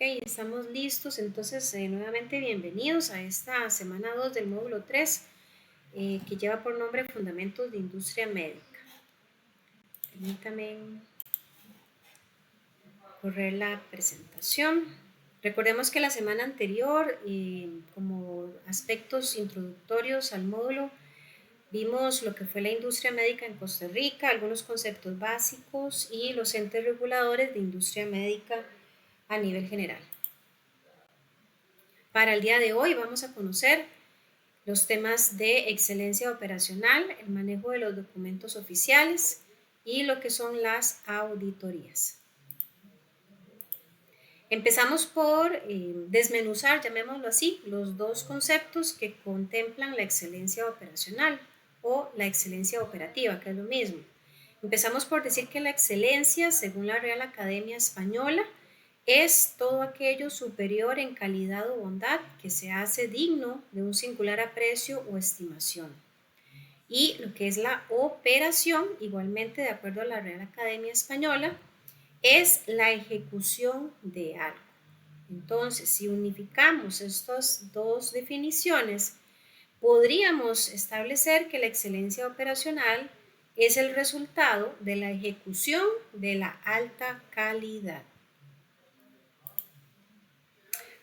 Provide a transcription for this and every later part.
Estamos listos. Entonces, nuevamente bienvenidos a esta semana 2 del módulo 3, que lleva por nombre Fundamentos de Industria Médica. Permítame correr la presentación. Recordemos que la semana anterior, como aspectos introductorios al módulo, vimos lo que fue la industria médica en Costa Rica, algunos conceptos básicos y los entes reguladores de industria médica a nivel general. Para el día de hoy vamos a conocer los temas de excelencia operacional, el manejo de los documentos oficiales y lo que son las auditorías. Empezamos por desmenuzar, llamémoslo así, los dos conceptos que contemplan la excelencia operacional o la excelencia operativa, que es lo mismo. Empezamos por decir que la excelencia, según la Real Academia Española, es todo aquello superior en calidad o bondad que se hace digno de un singular aprecio o estimación. Y lo que es la operación, igualmente de acuerdo a la Real Academia Española, es la ejecución de algo. Entonces, si unificamos estas dos definiciones, podríamos establecer que la excelencia operacional es el resultado de la ejecución de la alta calidad.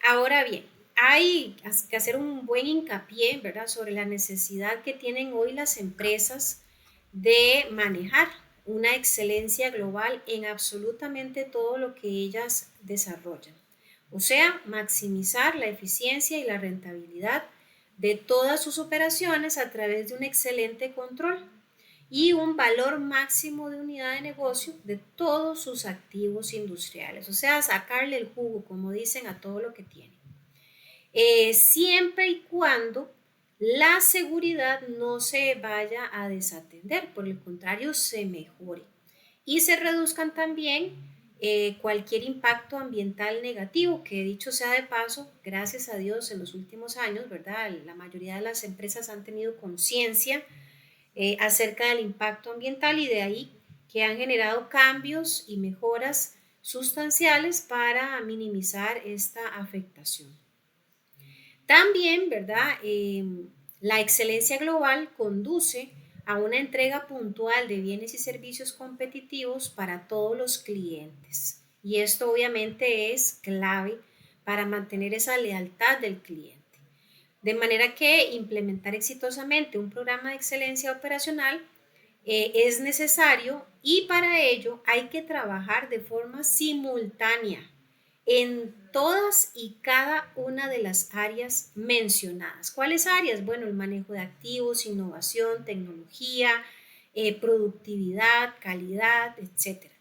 Ahora bien, hay que hacer un buen hincapié, ¿verdad?, sobre la necesidad que tienen hoy las empresas de manejar una excelencia global en absolutamente todo lo que ellas desarrollan. O sea, maximizar la eficiencia y la rentabilidad de todas sus operaciones a través de un excelente control y un valor máximo de unidad de negocio de todos sus activos industriales. O sea, sacarle el jugo, como dicen, a todo lo que tiene. Siempre y cuando la seguridad no se vaya a desatender, por el contrario, se mejore y se reduzcan también cualquier impacto ambiental negativo, que dicho sea de paso, gracias a Dios en los últimos años, ¿verdad?, la mayoría de las empresas han tenido conciencia acerca del impacto ambiental y de ahí que han generado cambios y mejoras sustanciales para minimizar esta afectación. También, ¿verdad? La excelencia global conduce a una entrega puntual de bienes y servicios competitivos para todos los clientes. Y esto obviamente es clave para mantener esa lealtad del cliente. De manera que implementar exitosamente un programa de excelencia operacional es necesario y para ello hay que trabajar de forma simultánea en todas y cada una de las áreas mencionadas. ¿Cuáles áreas? Bueno, el manejo de activos, innovación, tecnología, productividad, calidad, etc.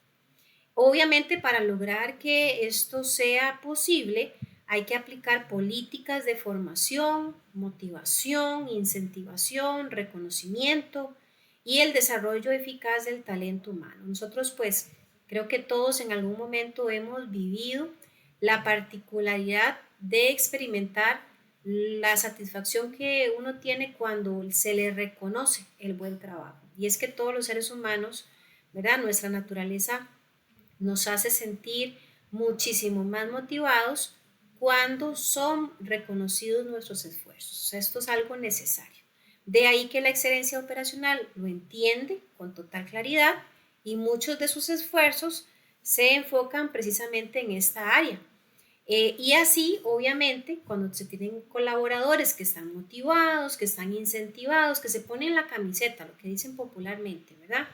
Obviamente, para lograr que esto sea posible, hay que aplicar políticas de formación, motivación, incentivación, reconocimiento y el desarrollo eficaz del talento humano. Nosotros, pues, creo que todos en algún momento hemos vivido la particularidad de experimentar la satisfacción que uno tiene cuando se le reconoce el buen trabajo. Y es que todos los seres humanos, ¿verdad?, nuestra naturaleza nos hace sentir muchísimo más motivados cuando son reconocidos nuestros esfuerzos. Esto es algo necesario. De ahí que la excelencia operacional lo entiende con total claridad y muchos de sus esfuerzos se enfocan precisamente en esta área. Y así, obviamente, cuando se tienen colaboradores que están motivados, que están incentivados, que se ponen la camiseta, lo que dicen popularmente, ¿verdad?,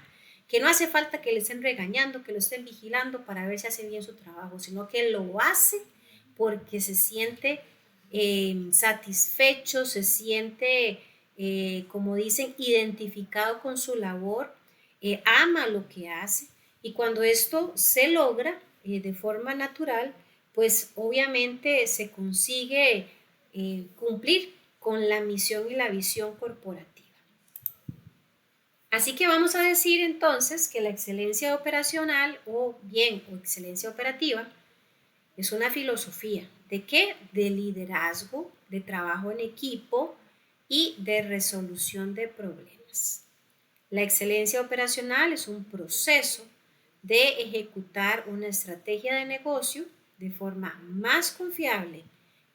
que no hace falta que le estén regañando, que lo estén vigilando para ver si hace bien su trabajo, sino que lo hace porque se siente satisfecho, se siente, como dicen, identificado con su labor, ama lo que hace y cuando esto se logra de forma natural, pues obviamente se consigue cumplir con la misión y la visión corporativa. Así que vamos a decir entonces que la excelencia operacional o excelencia operativa es una filosofía. ¿De qué? De liderazgo, de trabajo en equipo y de resolución de problemas. La excelencia operacional es un proceso de ejecutar una estrategia de negocio de forma más confiable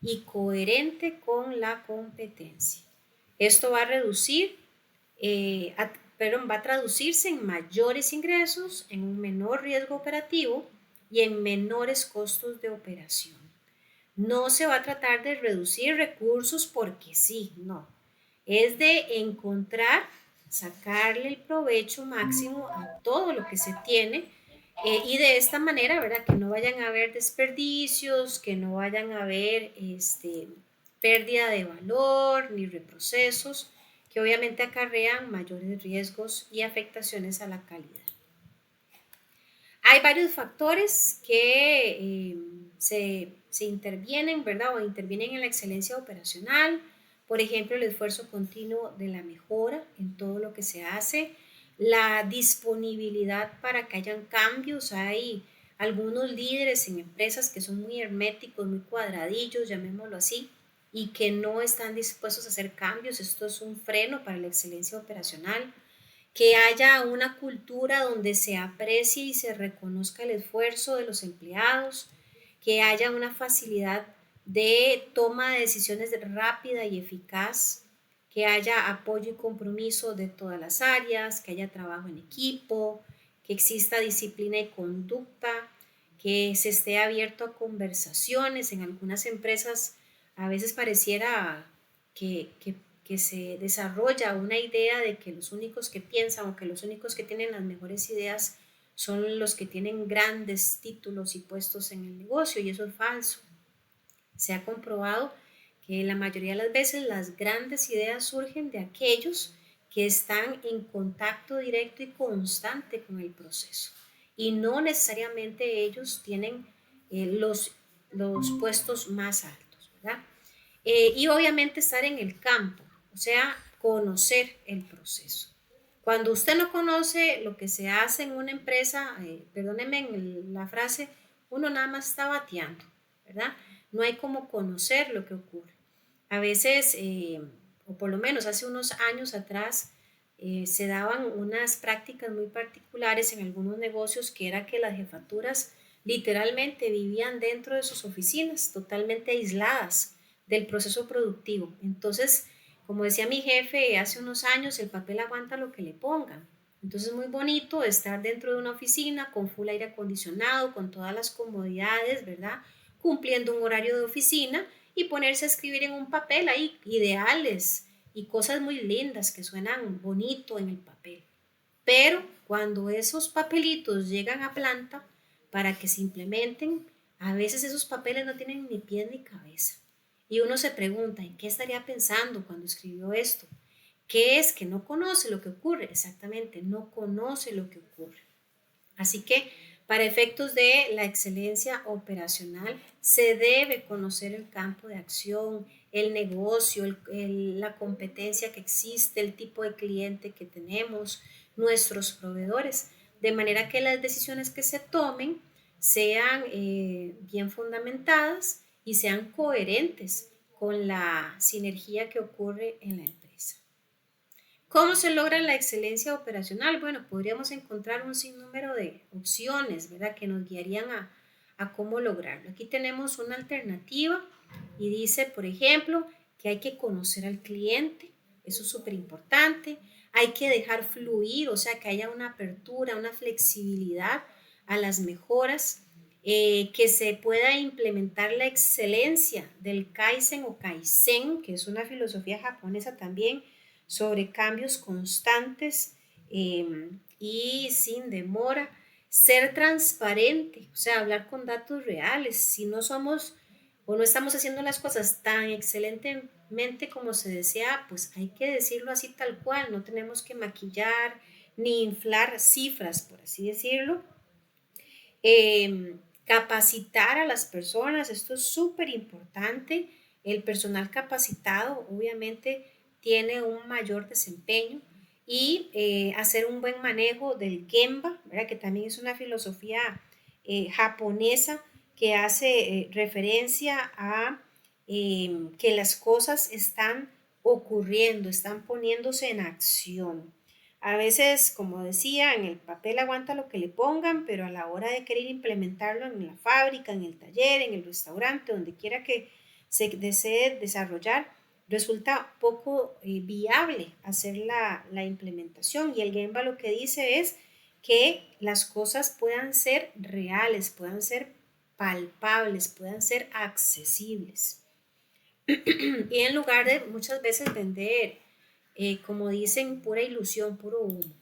y coherente con la competencia. Esto va a reducir, va a traducirse en mayores ingresos, en un menor riesgo operativo y en menores costos de operación. No se va a tratar de reducir recursos porque sí, no. Es de encontrar, sacarle el provecho máximo a todo lo que se tiene y de esta manera, ¿verdad? Que no vayan a haber desperdicios, que no vayan a haber pérdida de valor ni reprocesos, que obviamente acarrean mayores riesgos y afectaciones a la calidad. Hay varios factores que se intervienen, ¿verdad? O intervienen en la excelencia operacional. Por ejemplo, el esfuerzo continuo de la mejora en todo lo que se hace, la disponibilidad para que hayan cambios. Hay algunos líderes en empresas que son muy herméticos, muy cuadradillos, llamémoslo así, y que no están dispuestos a hacer cambios. Esto es un freno para la excelencia operacional. Que haya una cultura donde se aprecie y se reconozca el esfuerzo de los empleados, que haya una facilidad de toma de decisiones rápida y eficaz, que haya apoyo y compromiso de todas las áreas, que haya trabajo en equipo, que exista disciplina y conducta, que se esté abierto a conversaciones. En algunas empresas a veces pareciera que se desarrolla una idea de que los únicos que piensan o que los únicos que tienen las mejores ideas son los que tienen grandes títulos y puestos en el negocio, y eso es falso. Se ha comprobado que la mayoría de las veces las grandes ideas surgen de aquellos que están en contacto directo y constante con el proceso, y no necesariamente ellos tienen los puestos más altos, ¿verdad? Y obviamente estar en el campo, o sea, conocer el proceso. Cuando usted no conoce lo que se hace en una empresa, perdónenme en la frase, uno nada más está bateando, ¿verdad? No hay como conocer lo que ocurre. A veces, o por lo menos hace unos años atrás, se daban unas prácticas muy particulares en algunos negocios, que era que las jefaturas literalmente vivían dentro de sus oficinas, totalmente aisladas del proceso productivo. Entonces, como decía mi jefe hace unos años, el papel aguanta lo que le pongan. Entonces es muy bonito estar dentro de una oficina con full aire acondicionado, con todas las comodidades, ¿verdad? Cumpliendo un horario de oficina y ponerse a escribir en un papel ahí ideales y cosas muy lindas que suenan bonito en el papel. Pero cuando esos papelitos llegan a planta para que se implementen, a veces esos papeles no tienen ni pies ni cabeza. Y uno se pregunta, ¿en qué estaría pensando cuando escribió esto? ¿Qué es que no conoce lo que ocurre? Exactamente, no conoce lo que ocurre. Así que para efectos de la excelencia operacional se debe conocer el campo de acción, el negocio, la competencia que existe, el tipo de cliente que tenemos, nuestros proveedores, de manera que las decisiones que se tomen sean bien fundamentadas y sean coherentes con la sinergia que ocurre en la empresa. ¿Cómo se logra la excelencia operacional? Bueno, podríamos encontrar un sinnúmero de opciones, ¿verdad?, que nos guiarían a cómo lograrlo. Aquí tenemos una alternativa y dice, por ejemplo, que hay que conocer al cliente, eso es súper importante. Hay que dejar fluir, o sea, que haya una apertura, una flexibilidad a las mejoras, que se pueda implementar la excelencia del Kaizen o Kaizen, que es una filosofía japonesa también, sobre cambios constantes y sin demora. Ser transparente, o sea, hablar con datos reales. Si no somos o no estamos haciendo las cosas tan excelentemente como se desea, pues hay que decirlo así tal cual. No tenemos que maquillar ni inflar cifras, por así decirlo. Capacitar a las personas, esto es súper importante. El personal capacitado obviamente tiene un mayor desempeño, y hacer un buen manejo del Gemba, ¿verdad?, que también es una filosofía japonesa que hace referencia a que las cosas están ocurriendo, están poniéndose en acción. A veces, como decía, en el papel aguanta lo que le pongan, pero a la hora de querer implementarlo en la fábrica, en el taller, en el restaurante, donde quiera que se desee desarrollar, resulta poco viable hacer la implementación. Y el Gemba lo que dice es que las cosas puedan ser reales, puedan ser palpables, puedan ser accesibles. Y en lugar de muchas veces vender, como dicen, pura ilusión, puro humo.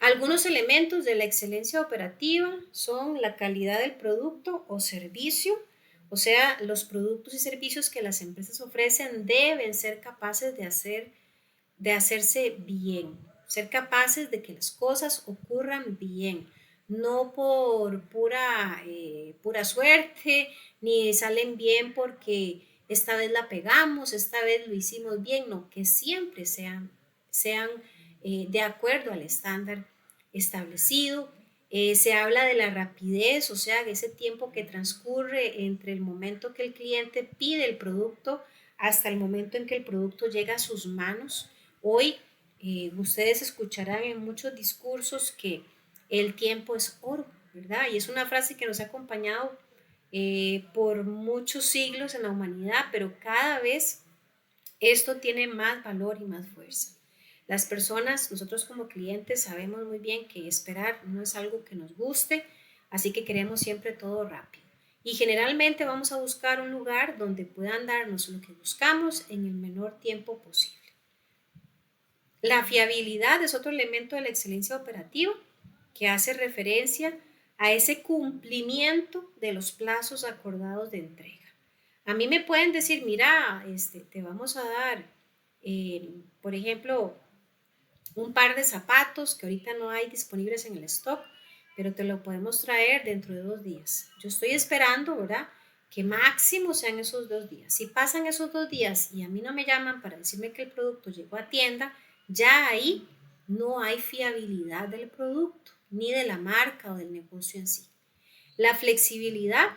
Algunos elementos de la excelencia operativa son la calidad del producto o servicio, o sea, los productos y servicios que las empresas ofrecen deben ser capaces de hacerse bien, ser capaces de que las cosas ocurran bien, no por pura suerte, ni salen bien porque esta vez la pegamos, esta vez lo hicimos bien, no, que siempre sean de acuerdo al estándar establecido. Se habla de la rapidez, o sea, ese tiempo que transcurre entre el momento que el cliente pide el producto hasta el momento en que el producto llega a sus manos. Hoy ustedes escucharán en muchos discursos que el tiempo es oro, ¿verdad? Y es una frase que nos ha acompañado por muchos siglos en la humanidad, pero cada vez esto tiene más valor y más fuerza. Las personas, nosotros como clientes, sabemos muy bien que esperar no es algo que nos guste, así que queremos siempre todo rápido. Y generalmente vamos a buscar un lugar donde puedan darnos lo que buscamos en el menor tiempo posible. La fiabilidad es otro elemento de la excelencia operativa que hace referencia a ese cumplimiento de los plazos acordados de entrega. A mí me pueden decir, mira, te vamos a dar, por ejemplo, un par de zapatos que ahorita no hay disponibles en el stock, pero te lo podemos traer dentro de 2 días. Yo estoy esperando, ¿verdad? Que máximo sean esos 2 días. Si pasan esos 2 días y a mí no me llaman para decirme que el producto llegó a tienda, ya ahí no hay fiabilidad del producto, ni de la marca o del negocio en sí. La flexibilidad,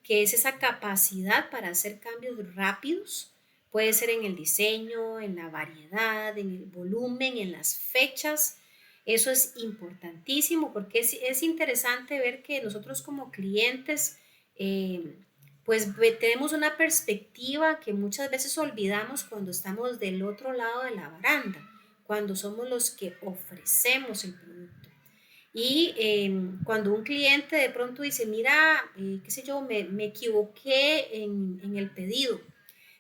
que es esa capacidad para hacer cambios rápidos, puede ser en el diseño, en la variedad, en el volumen, en las fechas. Eso es importantísimo porque es interesante ver que nosotros como clientes, eh, pues tenemos una perspectiva que muchas veces olvidamos cuando estamos del otro lado de la baranda, cuando somos los que ofrecemos el producto. Y cuando un cliente de pronto dice, mira, qué sé yo, me equivoqué en el pedido,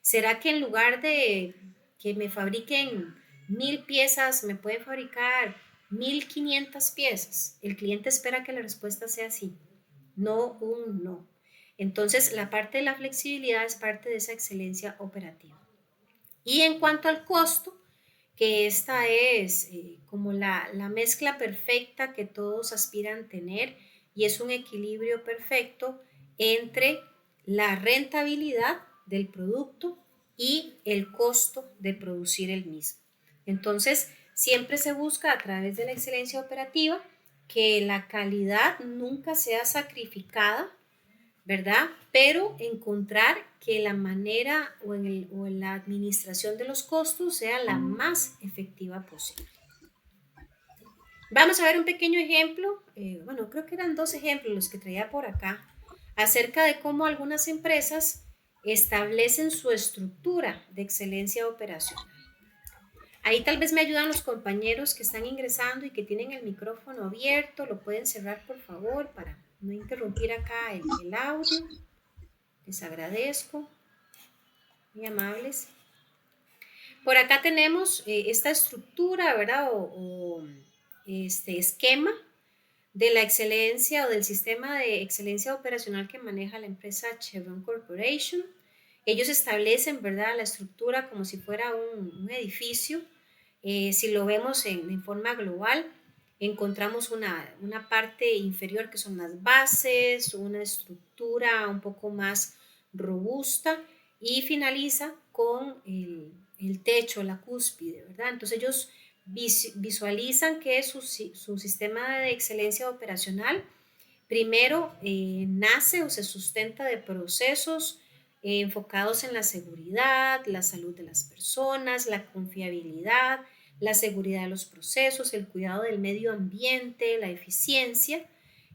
¿será que en lugar de que me fabriquen 1.000 piezas, me pueden fabricar 1.500 piezas? El cliente espera que la respuesta sea sí, no un no. Entonces, la parte de la flexibilidad es parte de esa excelencia operativa. Y en cuanto al costo, que esta es como la mezcla perfecta que todos aspiran tener y es un equilibrio perfecto entre la rentabilidad del producto y el costo de producir el mismo. Entonces, siempre se busca a través de la excelencia operativa que la calidad nunca sea sacrificada, ¿verdad? Pero encontrar que la manera o en la administración de los costos sea la más efectiva posible. Vamos a ver un pequeño ejemplo, bueno, creo que eran 2 ejemplos los que traía por acá, acerca de cómo algunas empresas establecen su estructura de excelencia operacional. Ahí tal vez me ayudan los compañeros que están ingresando y que tienen el micrófono abierto, lo pueden cerrar por favor para no interrumpir acá el audio. Les agradezco, muy amables. Por acá tenemos esta estructura, ¿verdad? O este esquema de la excelencia o del sistema de excelencia operacional que maneja la empresa Chevron Corporation. Ellos establecen, ¿verdad?, la estructura como si fuera un edificio. Si lo vemos en forma global, encontramos una parte inferior que son las bases, una estructura un poco más robusta y finaliza con el techo, la cúspide, ¿verdad? Entonces ellos visualizan que su sistema de excelencia operacional primero nace o se sustenta de procesos enfocados en la seguridad, la salud de las personas, la confiabilidad, la seguridad de los procesos, el cuidado del medio ambiente, la eficiencia,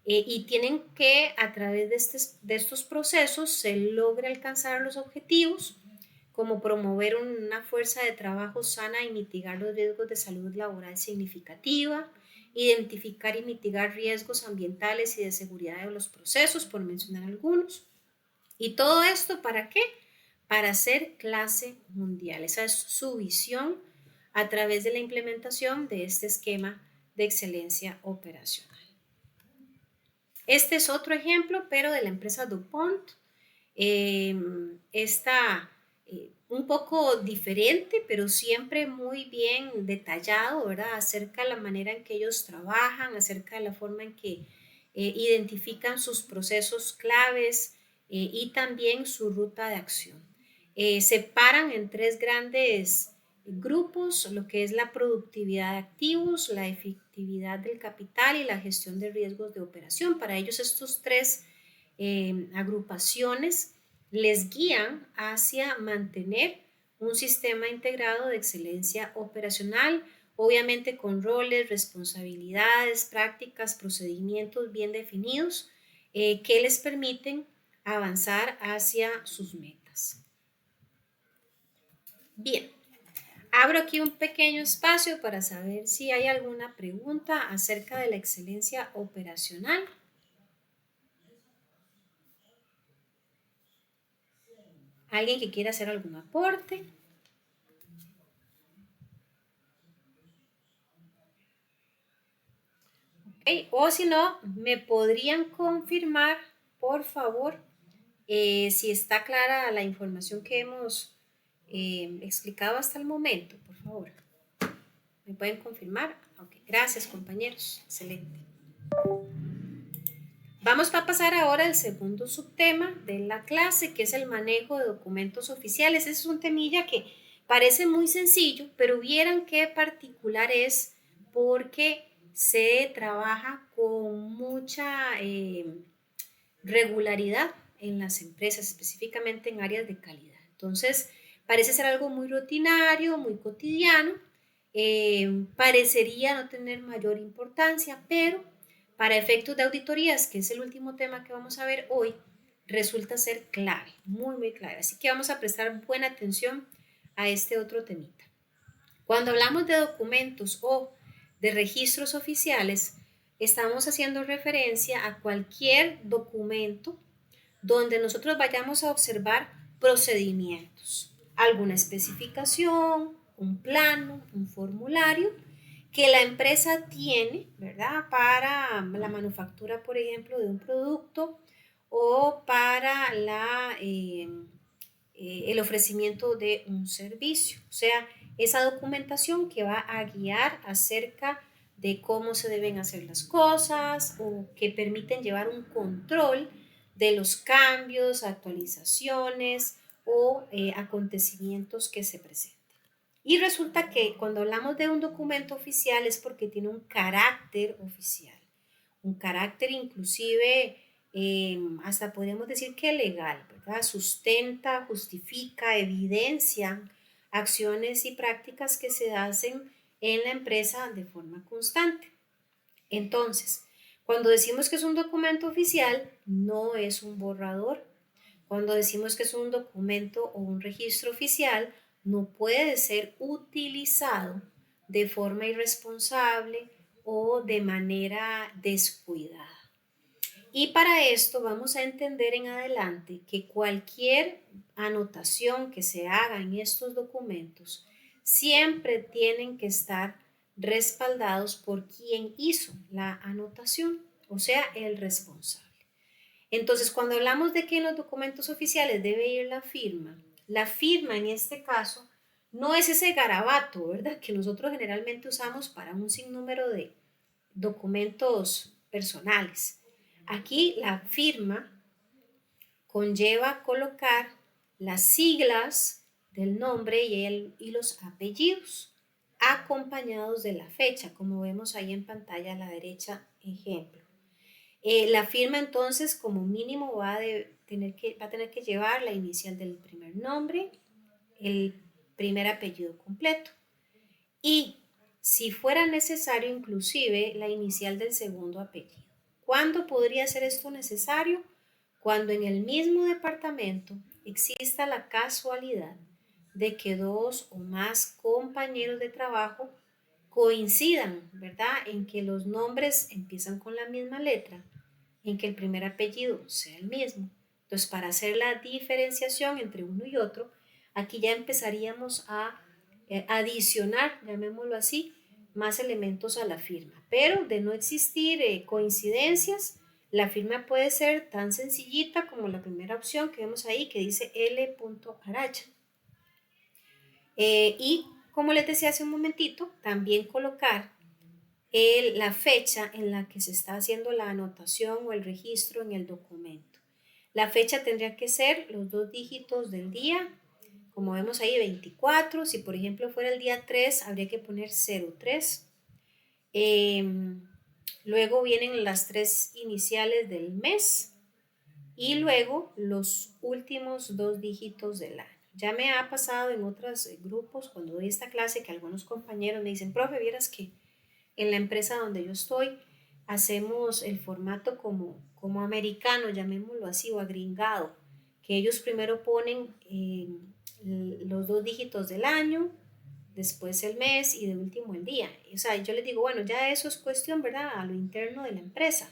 y tienen que a través de estos procesos se logre alcanzar los objetivos como promover una fuerza de trabajo sana y mitigar los riesgos de salud laboral significativa, identificar y mitigar riesgos ambientales y de seguridad de los procesos, por mencionar algunos. ¿Y todo esto para qué? Para ser clase mundial. Esa es su visión a través de la implementación de este esquema de excelencia operacional. Este es otro ejemplo, pero de la empresa DuPont. Está un poco diferente, pero siempre muy bien detallado, ¿verdad? Acerca de la manera en que ellos trabajan, acerca de la forma en que identifican sus procesos claves y también su ruta de acción. Separan en tres grandes grupos, lo que es la productividad de activos, la efectividad del capital y la gestión de riesgos de operación. Para ellos estos tres agrupaciones les guían hacia mantener un sistema integrado de excelencia operacional, obviamente con roles, responsabilidades, prácticas, procedimientos bien definidos que les permiten avanzar hacia sus metas. Bien, abro aquí un pequeño espacio para saber si hay alguna pregunta acerca de la excelencia operacional. ¿Alguien que quiera hacer algún aporte? Okay. O si no, me podrían confirmar, por favor, si está clara la información que hemos explicado hasta el momento, por favor. ¿Me pueden confirmar? Ok, gracias compañeros, excelente. Vamos a pasar ahora al segundo subtema de la clase, que es el manejo de documentos oficiales. Ese es un temilla que parece muy sencillo, pero vieran qué particular es porque se trabaja con mucha regularidad en las empresas, específicamente en áreas de calidad. Entonces, parece ser algo muy rutinario, muy cotidiano, parecería no tener mayor importancia, pero para efectos de auditorías, que es el último tema que vamos a ver hoy, resulta ser clave, muy, muy clave. Así que vamos a prestar buena atención a este otro temita. Cuando hablamos de documentos o de registros oficiales, estamos haciendo referencia a cualquier documento donde nosotros vayamos a observar procedimientos, alguna especificación, un plano, un formulario que la empresa tiene, ¿verdad? Para la manufactura, por ejemplo, de un producto o para el ofrecimiento de un servicio. O sea, esa documentación que va a guiar acerca de cómo se deben hacer las cosas o que permiten llevar un control de los cambios, actualizaciones o acontecimientos que se presenten. Y resulta que cuando hablamos de un documento oficial es porque tiene un carácter oficial, un carácter inclusive hasta podemos decir que legal, ¿verdad? Sustenta, justifica, evidencia acciones y prácticas que se hacen en la empresa de forma constante. Entonces, cuando decimos que es un documento oficial, no es un borrador. Cuando decimos que es un documento o un registro oficial, no puede ser utilizado de forma irresponsable o de manera descuidada. Y para esto vamos a entender en adelante que cualquier anotación que se haga en estos documentos siempre tienen que estar respaldados por quien hizo la anotación, o sea, el responsable. Entonces, cuando hablamos de que en los documentos oficiales debe ir la firma en este caso no es ese garabato, ¿verdad? Que nosotros generalmente usamos para un sinnúmero de documentos personales. Aquí la firma conlleva colocar las siglas del nombre y los apellidos acompañados de la fecha, como vemos ahí en pantalla a la derecha, ejemplo. La firma entonces como mínimo va a tener que llevar la inicial del primer nombre, el primer apellido completo y si fuera necesario inclusive la inicial del segundo apellido. ¿Cuándo podría ser esto necesario? Cuando en el mismo departamento exista la casualidad de que dos o más compañeros de trabajo coincidan, ¿verdad? En que los nombres empiezan con la misma letra, en que el primer apellido sea el mismo. Entonces, para hacer la diferenciación entre uno y otro, aquí ya empezaríamos a adicionar, llamémoslo así, más elementos a la firma. Pero de no existir coincidencias, la firma puede ser tan sencillita como la primera opción que vemos ahí, que dice L. Araya. Y como les decía hace un momentito, también colocar la fecha en la que se está haciendo la anotación o el registro en el documento. La fecha tendría que ser los dos dígitos del día, como vemos ahí 24, si por ejemplo fuera el día 3, habría que poner 03. Eh, Luego vienen las tres iniciales del mes y luego los últimos dos dígitos del año. Ya me ha pasado en otros grupos cuando doy esta clase que algunos compañeros me dicen, profe, vieras que en la empresa donde yo estoy hacemos el formato como americano, llamémoslo así, o agringado, que ellos primero ponen los dos dígitos del año, después el mes y de último el día. O sea, yo les digo, bueno, ya eso es cuestión, ¿verdad?, a lo interno de la empresa,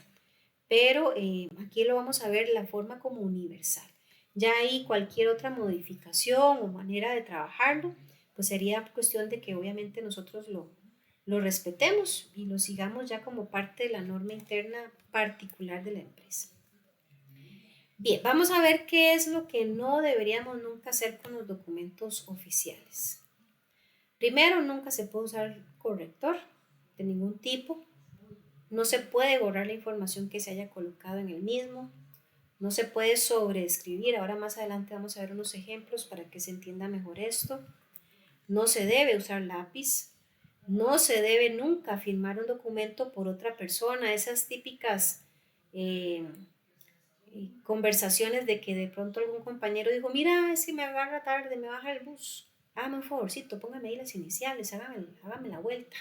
pero aquí lo vamos a ver la forma como universal. Ya ahí cualquier otra modificación o manera de trabajarlo, pues sería cuestión de que obviamente nosotros lo respetemos y lo sigamos ya como parte de la norma interna particular de la empresa. Bien, vamos a ver qué es lo que no deberíamos nunca hacer con los documentos oficiales. Primero, nunca se puede usar corrector de ningún tipo. No se puede borrar la información que se haya colocado en el mismo. No se puede sobreescribir. Ahora más adelante vamos a ver unos ejemplos para que se entienda mejor esto. No se debe usar lápiz. No se debe nunca firmar un documento por otra persona. Esas típicas eh, conversaciones de que de pronto algún compañero dijo, mira, es que me agarra tarde, me baja el bus. Hágame un favorcito, póngame ahí las iniciales, hágame la vuelta.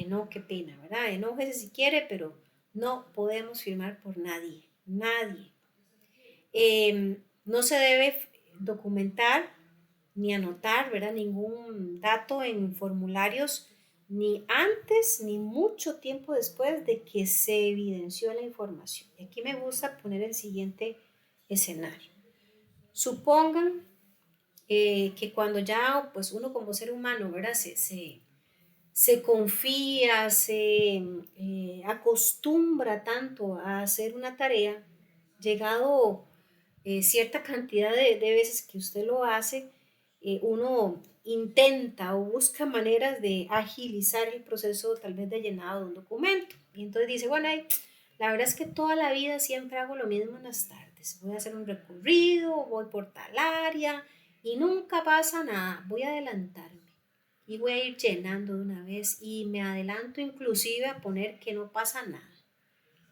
No, qué pena, ¿verdad? Enójese si quiere, pero no podemos firmar por nadie, nadie. No se debe documentar ni anotar, ¿verdad? Ningún dato en formularios ni antes ni mucho tiempo después de que se evidenció la información. Y aquí me gusta poner el siguiente escenario. Supongan que cuando ya, pues uno como ser humano, ¿verdad? Se confía, se acostumbra tanto a hacer una tarea, llegado cierta cantidad de veces que usted lo hace, uno intenta o busca maneras de agilizar el proceso tal vez de llenado de un documento. Y entonces dice, bueno, la verdad es que toda la vida siempre hago lo mismo en las tardes. Voy a hacer un recorrido, voy por tal área y nunca pasa nada. Voy a adelantarme y voy a ir llenando de una vez y me adelanto inclusive a poner que no pasa nada.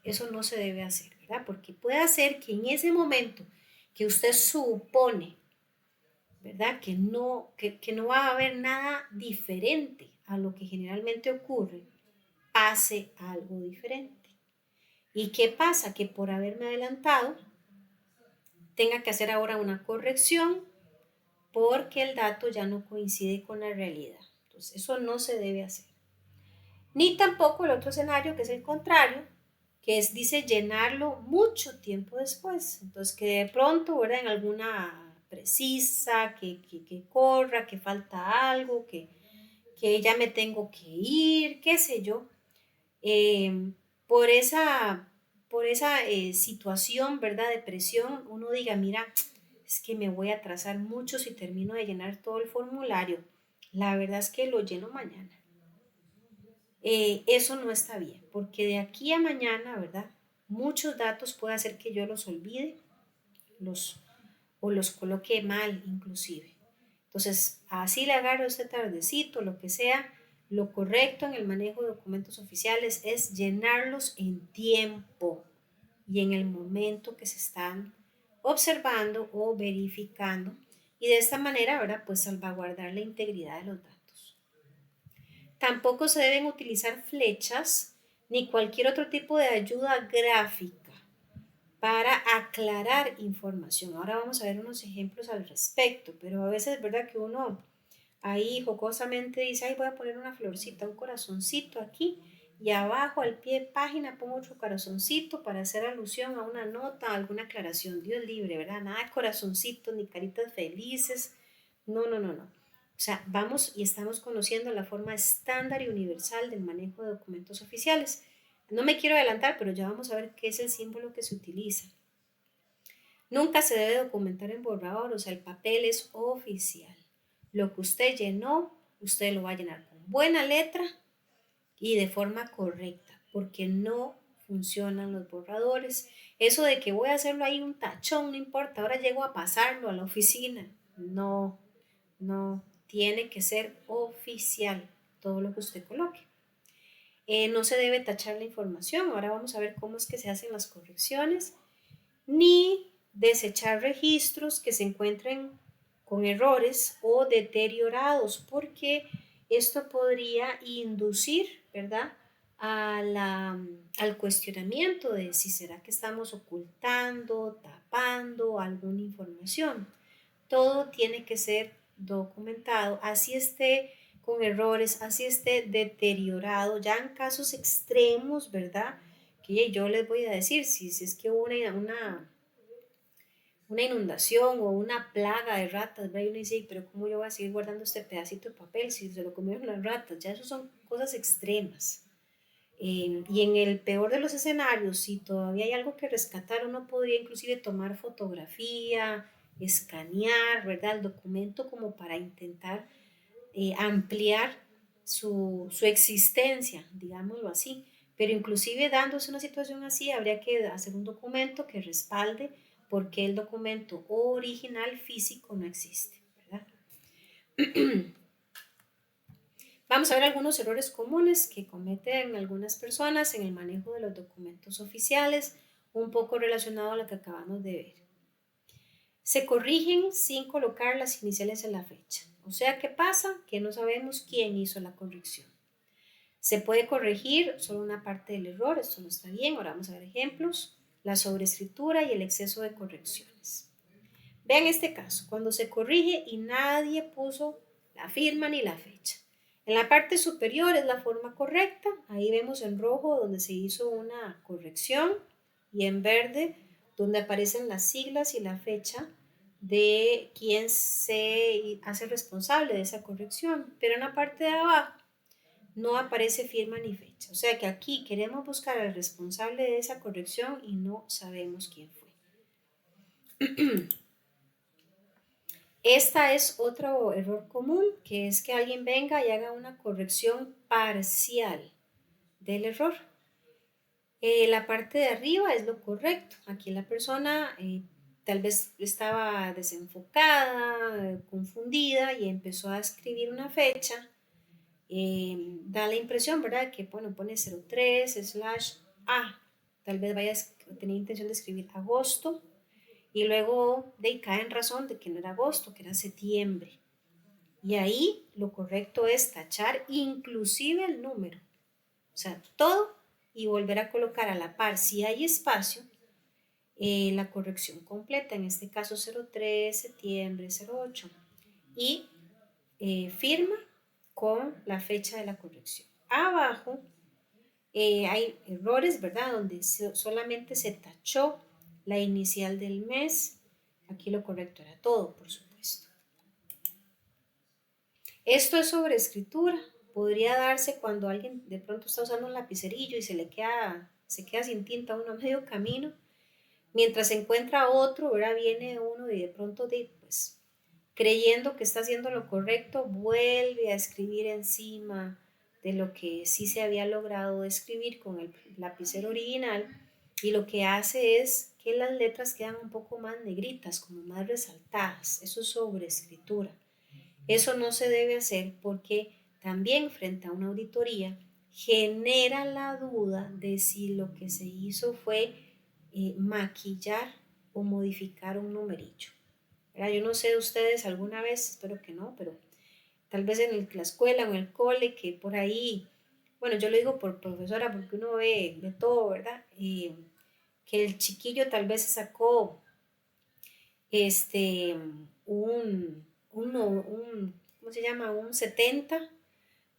Eso no se debe hacer, ¿verdad? Porque puede hacer que en ese momento que usted supone, ¿verdad? Que no va a haber nada diferente a lo que generalmente ocurre, pase algo diferente. ¿Y qué pasa? Que por haberme adelantado, tenga que hacer ahora una corrección porque el dato ya no coincide con la realidad. Entonces, eso no se debe hacer. Ni tampoco el otro escenario, que es el contrario, que es, dice, llenarlo mucho tiempo después. Entonces, que de pronto, ¿verdad? En alguna precisa, que corra, que falta algo, que ya me tengo que ir, qué sé yo. Eh, por esa situación, ¿verdad? De presión, uno diga, mira, es que me voy a atrasar mucho si termino de llenar todo el formulario. La verdad es que lo lleno mañana. Eso no está bien, porque de aquí a mañana, ¿verdad? Muchos datos puede hacer que yo los olvide los, o los coloque mal inclusive. Entonces, así le agarro este tardecito, lo que sea, lo correcto en el manejo de documentos oficiales es llenarlos en tiempo, y en el momento que se están observando o verificando y de esta manera, ¿verdad? Pues salvaguardar la integridad de los datos. Tampoco se deben utilizar flechas ni cualquier otro tipo de ayuda gráfica para aclarar información. Ahora vamos a ver unos ejemplos al respecto, pero a veces es verdad que uno ahí jocosamente dice, ay, voy a poner una florcita, un corazoncito aquí, y abajo al pie de página pongo otro corazoncito para hacer alusión a una nota, a alguna aclaración. Dios libre, ¿verdad? Nada de corazoncitos ni caritas felices. No, no, no, no. O sea, vamos y estamos conociendo la forma estándar y universal del manejo de documentos oficiales. No me quiero adelantar, pero ya vamos a ver qué es el símbolo que se utiliza. Nunca se debe documentar en borrador, o sea, el papel es oficial. Lo que usted llenó, usted lo va a llenar con buena letra y de forma correcta, porque no funcionan los borradores. Eso de que voy a hacerlo ahí un tachón, no importa, ahora llego a pasarlo a la oficina. No, no, tiene que ser oficial todo lo que usted coloque. No se debe tachar la información. Ahora vamos a ver cómo es que se hacen las correcciones, ni desechar registros que se encuentren con errores o deteriorados, porque esto podría inducir, ¿verdad?, al cuestionamiento de si será que estamos ocultando, tapando alguna información. Todo tiene que ser documentado, así esté con errores, así esté deteriorado, ya en casos extremos, ¿verdad? Que yo les voy a decir, si es que hubo una inundación o una plaga de ratas, ¿verdad? Y uno dice, pero ¿cómo yo voy a seguir guardando este pedacito de papel si se lo comieron las ratas? Ya eso son cosas extremas. Y en el peor de los escenarios, si todavía hay algo que rescatar, uno podría inclusive tomar fotografía, escanear, ¿verdad? El documento como para intentar ampliar su existencia, digámoslo así. Pero inclusive dándose una situación así, habría que hacer un documento que respalde porque el documento original físico no existe, ¿verdad? Vamos a ver algunos errores comunes que cometen algunas personas en el manejo de los documentos oficiales, un poco relacionado a lo que acabamos de ver. Se corrigen sin colocar las iniciales en la fecha. O sea, ¿qué pasa? Que no sabemos quién hizo la corrección. Se puede corregir solo una parte del error, esto no está bien. Ahora vamos a ver ejemplos. La sobreescritura y el exceso de correcciones. Vean este caso, cuando se corrige y nadie puso la firma ni la fecha. En la parte superior es la forma correcta, ahí vemos en rojo donde se hizo una corrección y en verde donde aparecen las siglas y la fecha de quien se hace responsable de esa corrección. Pero en la parte de abajo no aparece firma ni fecha. O sea que aquí queremos buscar al responsable de esa corrección y no sabemos quién fue. Esta es otro error común, que es que alguien venga y haga una corrección parcial del error. La parte de arriba es lo correcto. Aquí la persona tal vez estaba desenfocada, confundida y empezó a escribir una fecha. Da la impresión, ¿verdad? Que bueno, pone 03/A. Tal vez vaya a tener intención de escribir agosto y luego cae en razón de que no era agosto, que era septiembre. Y ahí lo correcto es tachar inclusive el número. O sea, todo y volver a colocar a la par, si hay espacio, la corrección completa, en este caso 03, septiembre, 08. Y firma con la fecha de la corrección. Abajo hay errores, ¿verdad? Donde solamente se tachó la inicial del mes. Aquí lo correcto era todo, por supuesto. Esto es sobre escritura. Podría darse cuando alguien de pronto está usando un lapicerillo y se queda sin tinta uno a medio camino. Mientras se encuentra otro, ¿verdad? Viene uno y de pronto, pues, creyendo que está haciendo lo correcto, vuelve a escribir encima de lo que sí se había logrado escribir con el lapicero original y lo que hace es que las letras quedan un poco más negritas, como más resaltadas. Eso es sobreescritura. Eso no se debe hacer porque también frente a una auditoría genera la duda de si lo que se hizo fue maquillar o modificar un numerillo. ¿Verdad? Yo no sé de ustedes alguna vez, espero que no, pero tal vez en la escuela o en el cole, que por ahí, bueno, yo lo digo por profesora porque uno ve de todo, ¿verdad? Que el chiquillo tal vez se sacó este, ¿cómo se llama? Un 70,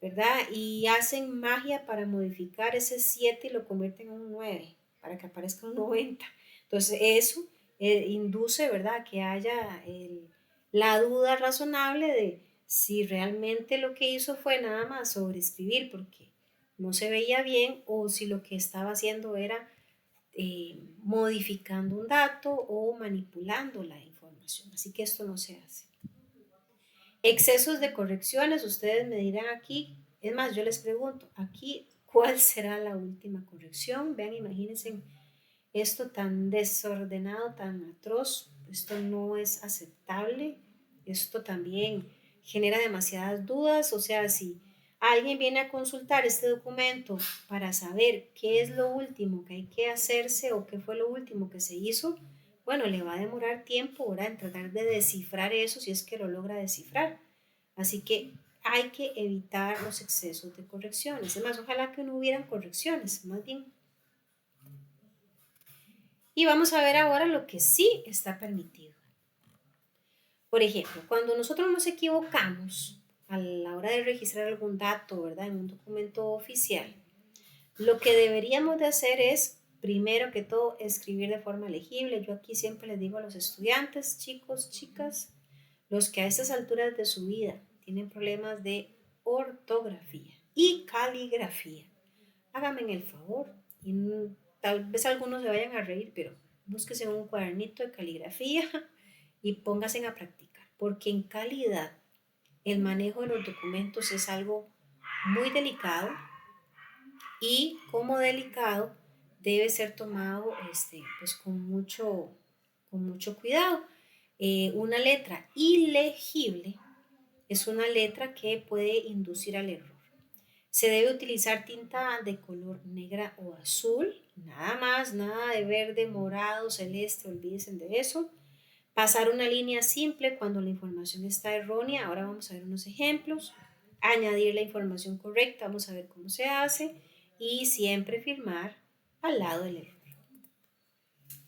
¿verdad? Y hacen magia para modificar ese 7 y lo convierten en un 9 para que aparezca un 90. Entonces eso induce, ¿verdad? Que haya la duda razonable de si realmente lo que hizo fue nada más sobreescribir porque no se veía bien o si lo que estaba haciendo era modificando un dato o manipulando la información. Así que esto no se hace. Excesos de correcciones, ustedes me dirán aquí, es más, yo les pregunto, aquí, ¿cuál será la última corrección? Vean, imagínense esto tan desordenado, tan atroz, esto no es aceptable, esto también genera demasiadas dudas, o sea, si alguien viene a consultar este documento para saber qué es lo último que hay que hacerse o qué fue lo último que se hizo, bueno, le va a demorar tiempo, ¿verdad?, en tratar de descifrar eso si es que lo logra descifrar. Así que hay que evitar los excesos de correcciones. Es más, ojalá que no hubieran correcciones, más bien. Y vamos a ver ahora lo que sí está permitido. Por ejemplo, cuando nosotros nos equivocamos a la hora de registrar algún dato, ¿verdad?, en un documento oficial, lo que deberíamos de hacer es, primero que todo, escribir de forma legible. Yo aquí siempre les digo a los estudiantes, chicos, chicas, los que a estas alturas de su vida tienen problemas de ortografía y caligrafía, háganme el favor y tal vez algunos se vayan a reír, pero búsquese un cuadernito de caligrafía y pónganse a practicar, porque en calidad el manejo de los documentos es algo muy delicado y como delicado debe ser tomado pues con mucho cuidado. Una letra ilegible es una letra que puede inducir al error. Se debe utilizar tinta de color negra o azul, nada más, nada de verde, morado, celeste, olvídense de eso. Pasar una línea simple cuando la información está errónea, ahora vamos a ver unos ejemplos. Añadir la información correcta, vamos a ver cómo se hace. Y siempre firmar al lado del error.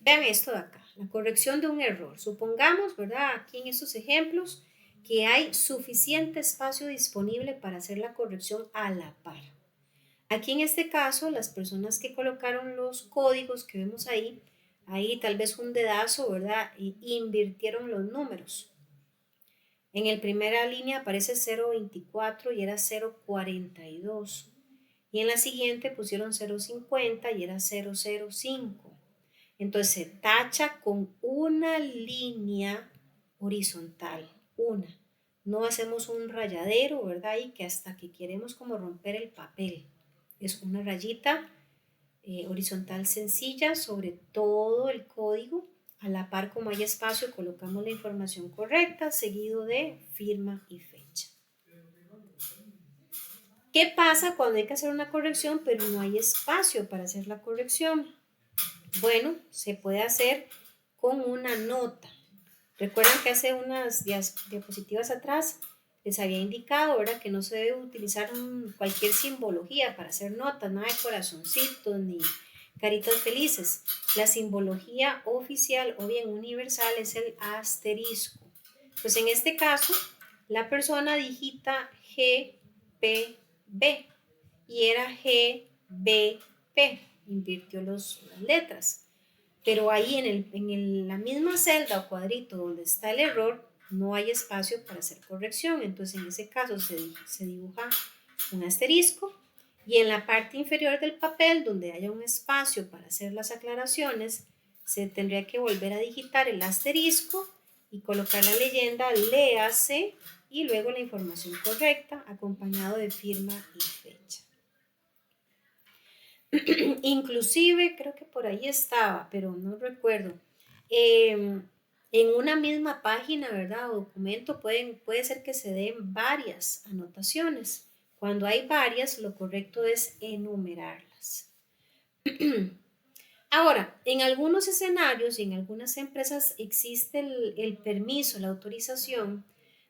Vean esto de acá, la corrección de un error. Supongamos, ¿verdad? Aquí en estos ejemplos, que hay suficiente espacio disponible para hacer la corrección a la par. Aquí en este caso, las personas que colocaron los códigos que vemos ahí tal vez un dedazo, ¿verdad? Y invirtieron los números. En el primera línea aparece 0.24 y era 0.42. Y en la siguiente pusieron 0.50 y era 0.05. Entonces se tacha con una línea horizontal, una. No hacemos un rayadero, ¿verdad? Y que hasta que queremos como romper el papel. Es una rayita horizontal sencilla sobre todo el código. A la par, como hay espacio, colocamos la información correcta, seguido de firma y fecha. ¿Qué pasa cuando hay que hacer una corrección pero no hay espacio para hacer la corrección? Bueno, se puede hacer con una nota. Recuerdan que hace unas diapositivas atrás les había indicado, ¿verdad?, que no se debe utilizar cualquier simbología para hacer notas, nada de corazoncitos ni caritas felices. La simbología oficial o bien universal es el asterisco. Pues en este caso, la persona digita GPB y era GBP, invirtió las letras. Pero ahí en la misma celda o cuadrito donde está el error, no hay espacio para hacer corrección. Entonces, en ese caso se dibuja un asterisco y en la parte inferior del papel, donde haya un espacio para hacer las aclaraciones, se tendría que volver a digitar el asterisco y colocar la leyenda léase y luego la información correcta acompañado de firma y fecha. Inclusive creo que por ahí estaba, pero no recuerdo. En una misma página, ¿verdad? O documento puede ser que se den varias anotaciones. Cuando hay varias, lo correcto es enumerarlas. Ahora, en algunos escenarios y en algunas empresas existe el permiso, la autorización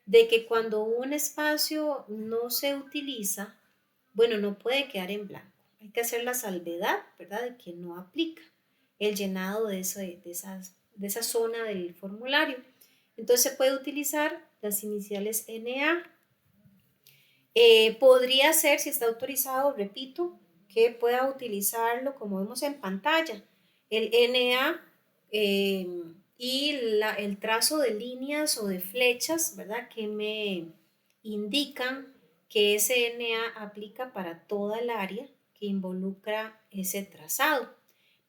de que cuando un espacio no se utiliza, bueno, no puede quedar en blanco. Hay que hacer la salvedad, ¿verdad?, de que no aplica el llenado de esa zona del formulario. Entonces se puede utilizar las iniciales NA. Podría ser, si está autorizado, repito, que pueda utilizarlo como vemos en pantalla, el NA eh, y el trazo de líneas o de flechas, ¿verdad?, que me indican que ese NA aplica para toda el área que involucra ese trazado.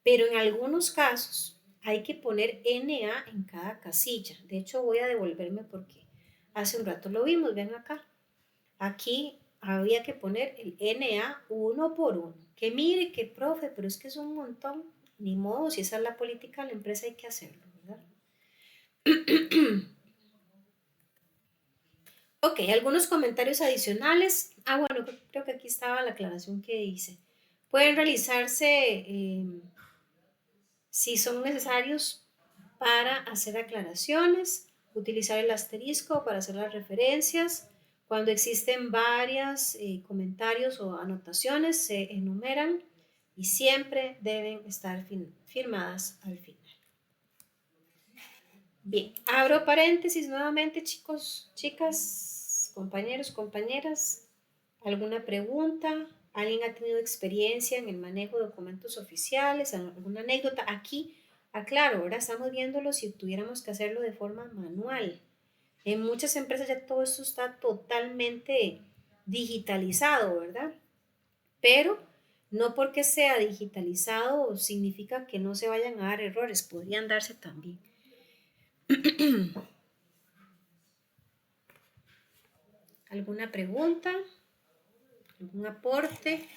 Pero en algunos casos hay que poner NA en cada casilla. De hecho, voy a devolverme porque hace un rato lo vimos, ven acá. Aquí había que poner el NA uno por uno. Que mire, que profe, pero es que es un montón. Ni modo, si esa es la política de la empresa hay que hacerlo, ¿verdad? Ok, algunos comentarios adicionales. Bueno, creo que aquí estaba la aclaración que hice. Pueden realizarse si son necesarios para hacer aclaraciones, utilizar el asterisco para hacer las referencias. Cuando existen varios comentarios o anotaciones, se enumeran y siempre deben estar firmadas al final. Bien, abro paréntesis nuevamente, chicos, chicas, compañeros, compañeras. ¿Alguna pregunta? ¿Alguien ha tenido experiencia en el manejo de documentos oficiales? ¿Alguna anécdota? Aquí, aclaro, ahora estamos viéndolo si tuviéramos que hacerlo de forma manual. En muchas empresas ya todo esto está totalmente digitalizado, ¿verdad? Pero no porque sea digitalizado significa que no se vayan a dar errores, podrían darse también. ¿Alguna pregunta? ¿Algún aporte?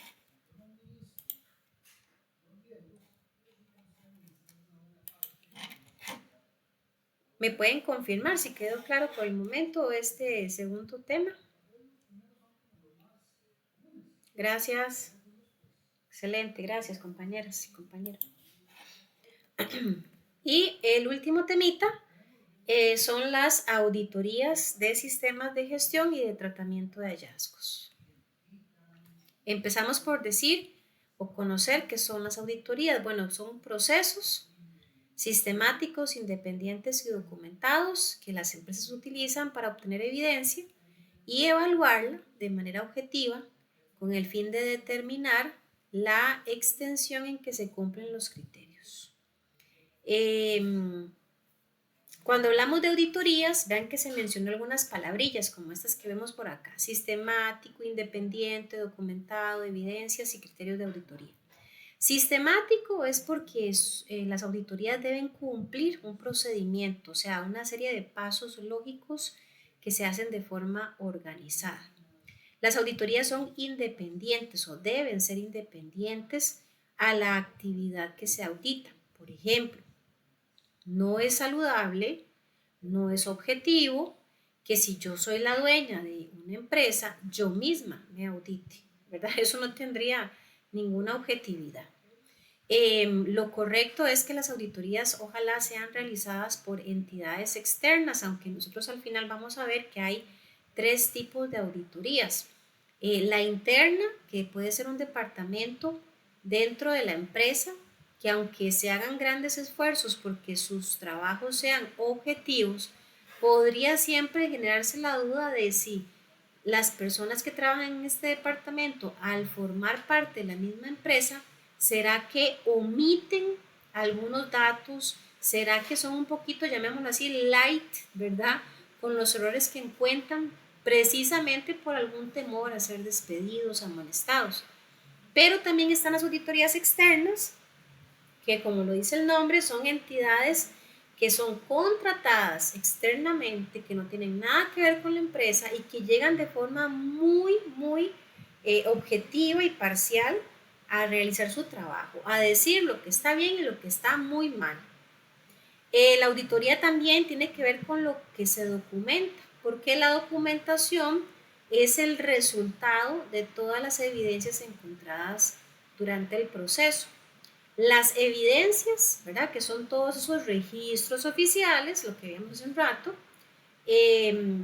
¿Me pueden confirmar si quedó claro por el momento este segundo tema? Gracias. Excelente, gracias compañeras y compañeros. Y el último temita son las auditorías de sistemas de gestión y de tratamiento de hallazgos. Empezamos por decir o conocer qué son las auditorías. Bueno, son procesos sistemáticos, independientes y documentados que las empresas utilizan para obtener evidencia y evaluarla de manera objetiva con el fin de determinar la extensión en que se cumplen los criterios. Cuando hablamos de auditorías, vean que se mencionó algunas palabrillas como estas que vemos por acá: sistemático, independiente, documentado, evidencias y criterios de auditoría. Sistemático es porque las auditorías deben cumplir un procedimiento, o sea, una serie de pasos lógicos que se hacen de forma organizada. Las auditorías son independientes o deben ser independientes a la actividad que se audita. Por ejemplo, no es saludable, no es objetivo que si yo soy la dueña de una empresa, yo misma me audite, ¿verdad? Eso no tendría ninguna objetividad. Lo correcto es que las auditorías ojalá sean realizadas por entidades externas, aunque nosotros al final vamos a ver que hay tres tipos de auditorías. La interna, que puede ser un departamento dentro de la empresa, que aunque se hagan grandes esfuerzos porque sus trabajos sean objetivos, podría siempre generarse la duda de si las personas que trabajan en este departamento, al formar parte de la misma empresa, ¿será que omiten algunos datos? ¿Será que son un poquito, llamémoslo así, light, ¿verdad? Con los errores que encuentran precisamente por algún temor a ser despedidos, amonestados. Pero también están las auditorías externas, que como lo dice el nombre, son entidades que son contratadas externamente, que no tienen nada que ver con la empresa y que llegan de forma muy objetiva y parcial a realizar su trabajo, a decir lo que está bien y lo que está muy mal. La auditoría también tiene que ver con lo que se documenta, porque la documentación es el resultado de todas las evidencias encontradas durante el proceso. Las evidencias, ¿verdad? Que son todos esos registros oficiales, lo que vimos hace un rato, eh,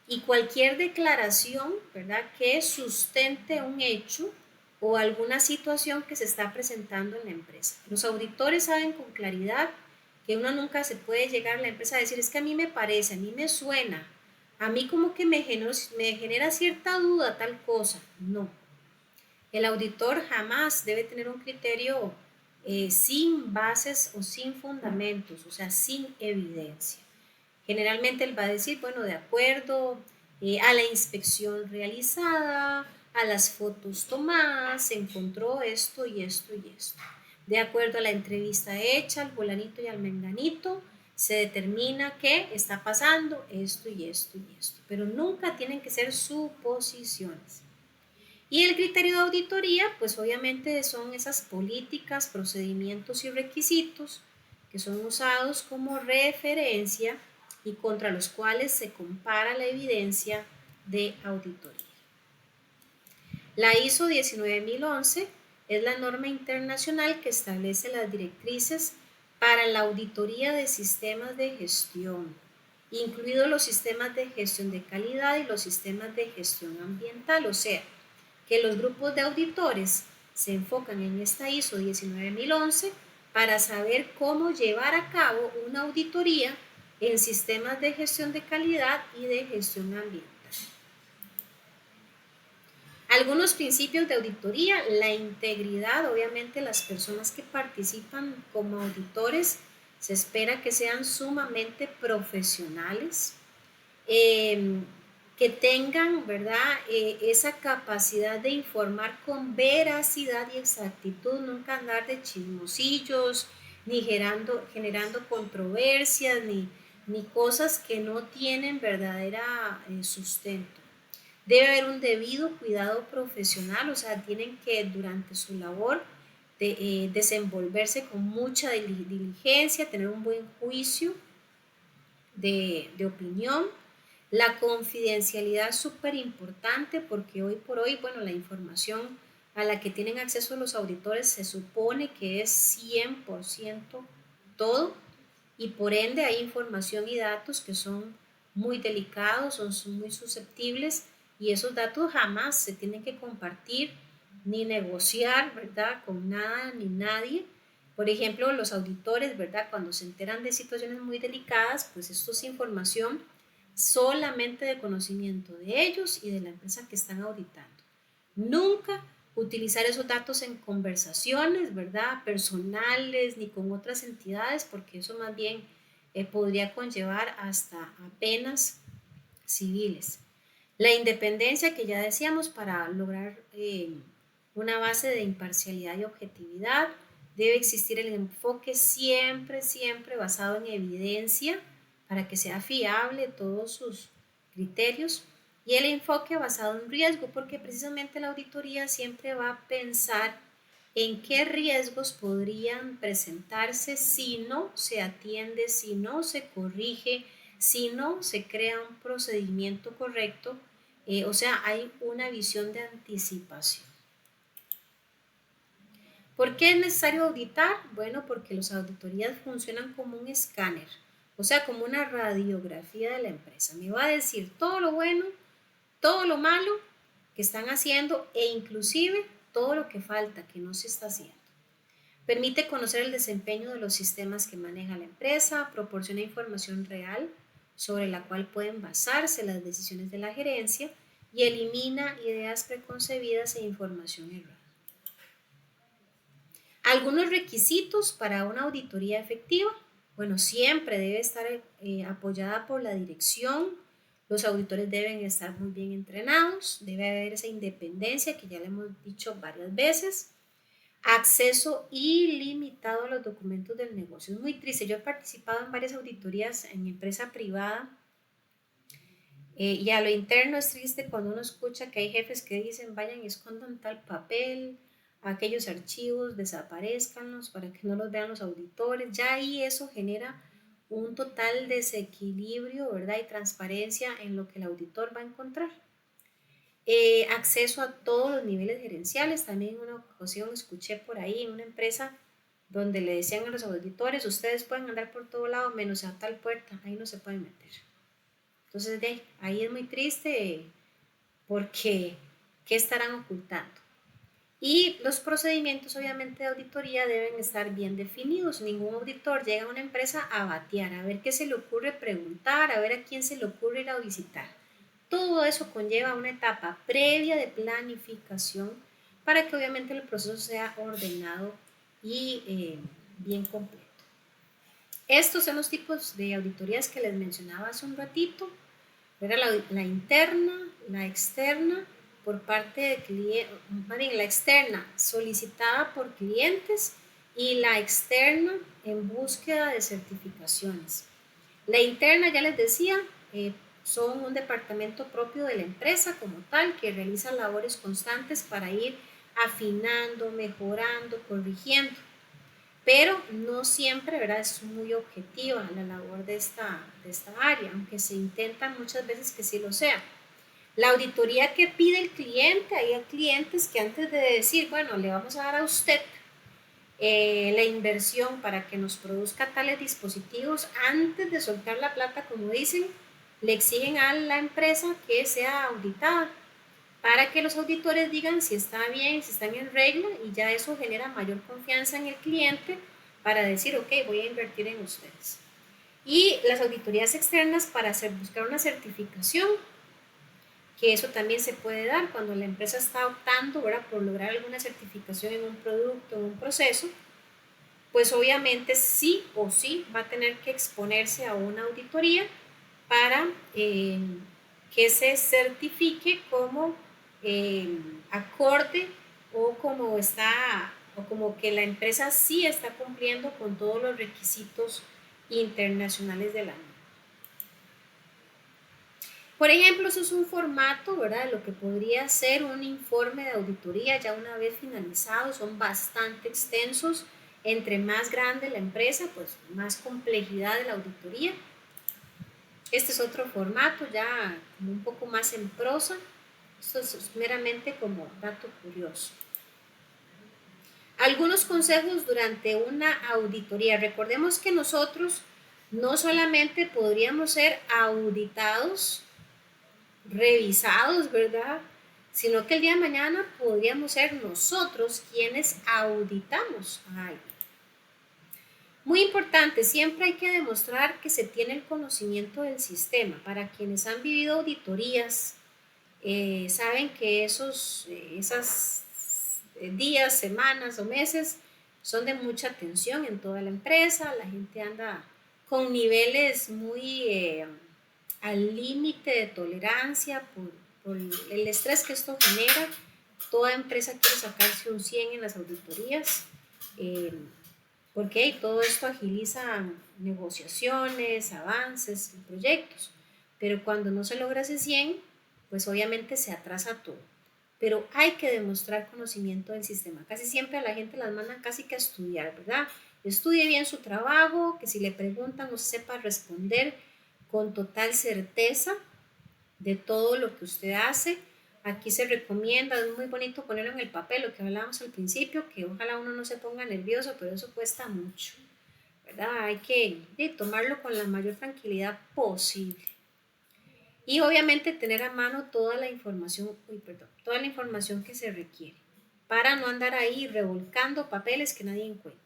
y cualquier declaración, ¿verdad? Que sustente un hecho o alguna situación que se está presentando en la empresa. Los auditores saben con claridad que uno nunca se puede llegar a la empresa a decir, es que a mí me parece, a mí me suena, a mí como que me genera cierta duda tal cosa. No, el auditor jamás debe tener un criterio sin bases o sin fundamentos, o sea, sin evidencia. Generalmente él va a decir, bueno, de acuerdo a la inspección realizada, a las fotos tomadas, se encontró esto y esto y esto. De acuerdo a la entrevista hecha al fulanito y al menganito, se determina que está pasando esto y esto y esto. Pero nunca tienen que ser suposiciones. Y el criterio de auditoría, pues obviamente son esas políticas, procedimientos y requisitos que son usados como referencia y contra los cuales se compara la evidencia de auditoría. La ISO 19011 es la norma internacional que establece las directrices para la auditoría de sistemas de gestión, incluidos los sistemas de gestión de calidad y los sistemas de gestión ambiental, o sea, que los grupos de auditores se enfocan en esta ISO 19011 para saber cómo llevar a cabo una auditoría en sistemas de gestión de calidad y de gestión ambiental. Algunos principios de auditoría, la integridad, obviamente las personas que participan como auditores se espera que sean sumamente profesionales, eh, que tengan, ¿verdad? Esa capacidad de informar con veracidad y exactitud, nunca andar de chismosillos, ni generando controversias, ni cosas que no tienen verdadera sustento. Debe haber un debido cuidado profesional, o sea, tienen que durante su labor desenvolverse con mucha diligencia, tener un buen juicio de opinión. La confidencialidad es súper importante porque hoy por hoy, bueno, la información a la que tienen acceso los auditores se supone que es 100% todo y por ende hay información y datos que son muy delicados, son muy susceptibles y esos datos jamás se tienen que compartir ni negociar, ¿verdad? Con nada ni nadie. Por ejemplo, los auditores, ¿verdad? Cuando se enteran de situaciones muy delicadas, pues esto es información solamente de conocimiento de ellos y de la empresa que están auditando. Nunca utilizar esos datos en conversaciones, ¿verdad? Personales ni con otras entidades, porque eso más bien podría conllevar hasta a penas civiles. La independencia que ya decíamos para lograr una base de imparcialidad y objetividad, debe existir el enfoque siempre, siempre basado en evidencia para que sea fiable todos sus criterios y el enfoque basado en riesgo, porque precisamente la auditoría siempre va a pensar en qué riesgos podrían presentarse si no se atiende, si no se corrige, si no se crea un procedimiento correcto, o sea, hay una visión de anticipación. ¿Por qué es necesario auditar? Bueno, porque las auditorías funcionan como un escáner, o sea, como una radiografía de la empresa. Me va a decir todo lo bueno, todo lo malo que están haciendo e inclusive todo lo que falta, que no se está haciendo. Permite conocer el desempeño de los sistemas que maneja la empresa, proporciona información real sobre la cual pueden basarse las decisiones de la gerencia y elimina ideas preconcebidas e información errada. Algunos requisitos para una auditoría efectiva. Bueno, siempre debe estar apoyada por la dirección. Los auditores deben estar muy bien entrenados. Debe haber esa independencia que ya le hemos dicho varias veces. Acceso ilimitado a los documentos del negocio. Es muy triste. Yo he participado en varias auditorías en empresa privada y a lo interno es triste cuando uno escucha que hay jefes que dicen vayan y escondan tal papel, aquellos archivos, desaparezcanlos para que no los vean los auditores. Ya ahí eso genera un total desequilibrio, ¿verdad? Y transparencia en lo que el auditor va a encontrar. Acceso a todos los niveles gerenciales. También en una ocasión escuché por ahí en una empresa donde le decían a los auditores, ustedes pueden andar por todo lado menos a tal puerta, ahí no se pueden meter. Entonces ahí es muy triste porque ¿qué estarán ocultando? Y los procedimientos obviamente de auditoría deben estar bien definidos. Ningún auditor llega a una empresa a batear, a ver qué se le ocurre preguntar, a ver a quién se le ocurre ir a visitar. Todo eso conlleva una etapa previa de planificación para que obviamente el proceso sea ordenado y bien completo. Estos son los tipos de auditorías que les mencionaba hace un ratito. Era la interna, la externa por parte de clientes, la externa solicitada por clientes y la externa en búsqueda de certificaciones. La interna, ya les decía, son un departamento propio de la empresa como tal que realiza labores constantes para ir afinando, mejorando, corrigiendo, pero no siempre, ¿verdad? Es muy objetiva la labor de esta área, aunque se intenta muchas veces que sí lo sea. La auditoría que pide el cliente, hay clientes que antes de decir, bueno, le vamos a dar a usted la inversión para que nos produzca tales dispositivos, antes de soltar la plata, como dicen, le exigen a la empresa que sea auditada para que los auditores digan si está bien, si están en regla, y ya eso genera mayor confianza en el cliente para decir, ok, voy a invertir en ustedes. Y las auditorías externas para buscar una certificación, que eso también se puede dar cuando la empresa está optando, ¿verdad?, por lograr alguna certificación en un producto, en un proceso, pues obviamente sí o sí va a tener que exponerse a una auditoría para que se certifique como acorde o como está o como que la empresa sí está cumpliendo con todos los requisitos internacionales de la norma. Por ejemplo, eso es un formato, ¿verdad?, de lo que podría ser un informe de auditoría ya una vez finalizado. Son bastante extensos. Entre más grande la empresa, pues más complejidad de la auditoría. Este es otro formato, ya como un poco más en prosa. Esto es meramente como dato curioso. Algunos consejos durante una auditoría. Recordemos que nosotros no solamente podríamos ser auditados, revisados, ¿verdad?, sino que el día de mañana podríamos ser nosotros quienes auditamos a alguien. Muy importante, siempre hay que demostrar que se tiene el conocimiento del sistema. Para quienes han vivido auditorías, saben que esos días, semanas o meses son de mucha tensión en toda la empresa. La gente anda con niveles muy al límite de tolerancia por el estrés que esto genera. Toda empresa quiere sacarse un 100 en las auditorías, porque todo esto agiliza negociaciones, avances, proyectos, pero cuando no se logra ese 100, pues obviamente se atrasa todo. Pero hay que demostrar conocimiento del sistema. Casi siempre a la gente las mandan casi que a estudiar, ¿verdad? Estudie bien su trabajo, que si le preguntan usted sepa responder con total certeza de todo lo que usted hace. Aquí se recomienda, es muy bonito ponerlo en el papel, lo que hablábamos al principio, que ojalá uno no se ponga nervioso, pero eso cuesta mucho, ¿verdad? Hay que tomarlo con la mayor tranquilidad posible. Y obviamente tener a mano toda la información, toda la información que se requiere, para no andar ahí revolcando papeles que nadie encuentra.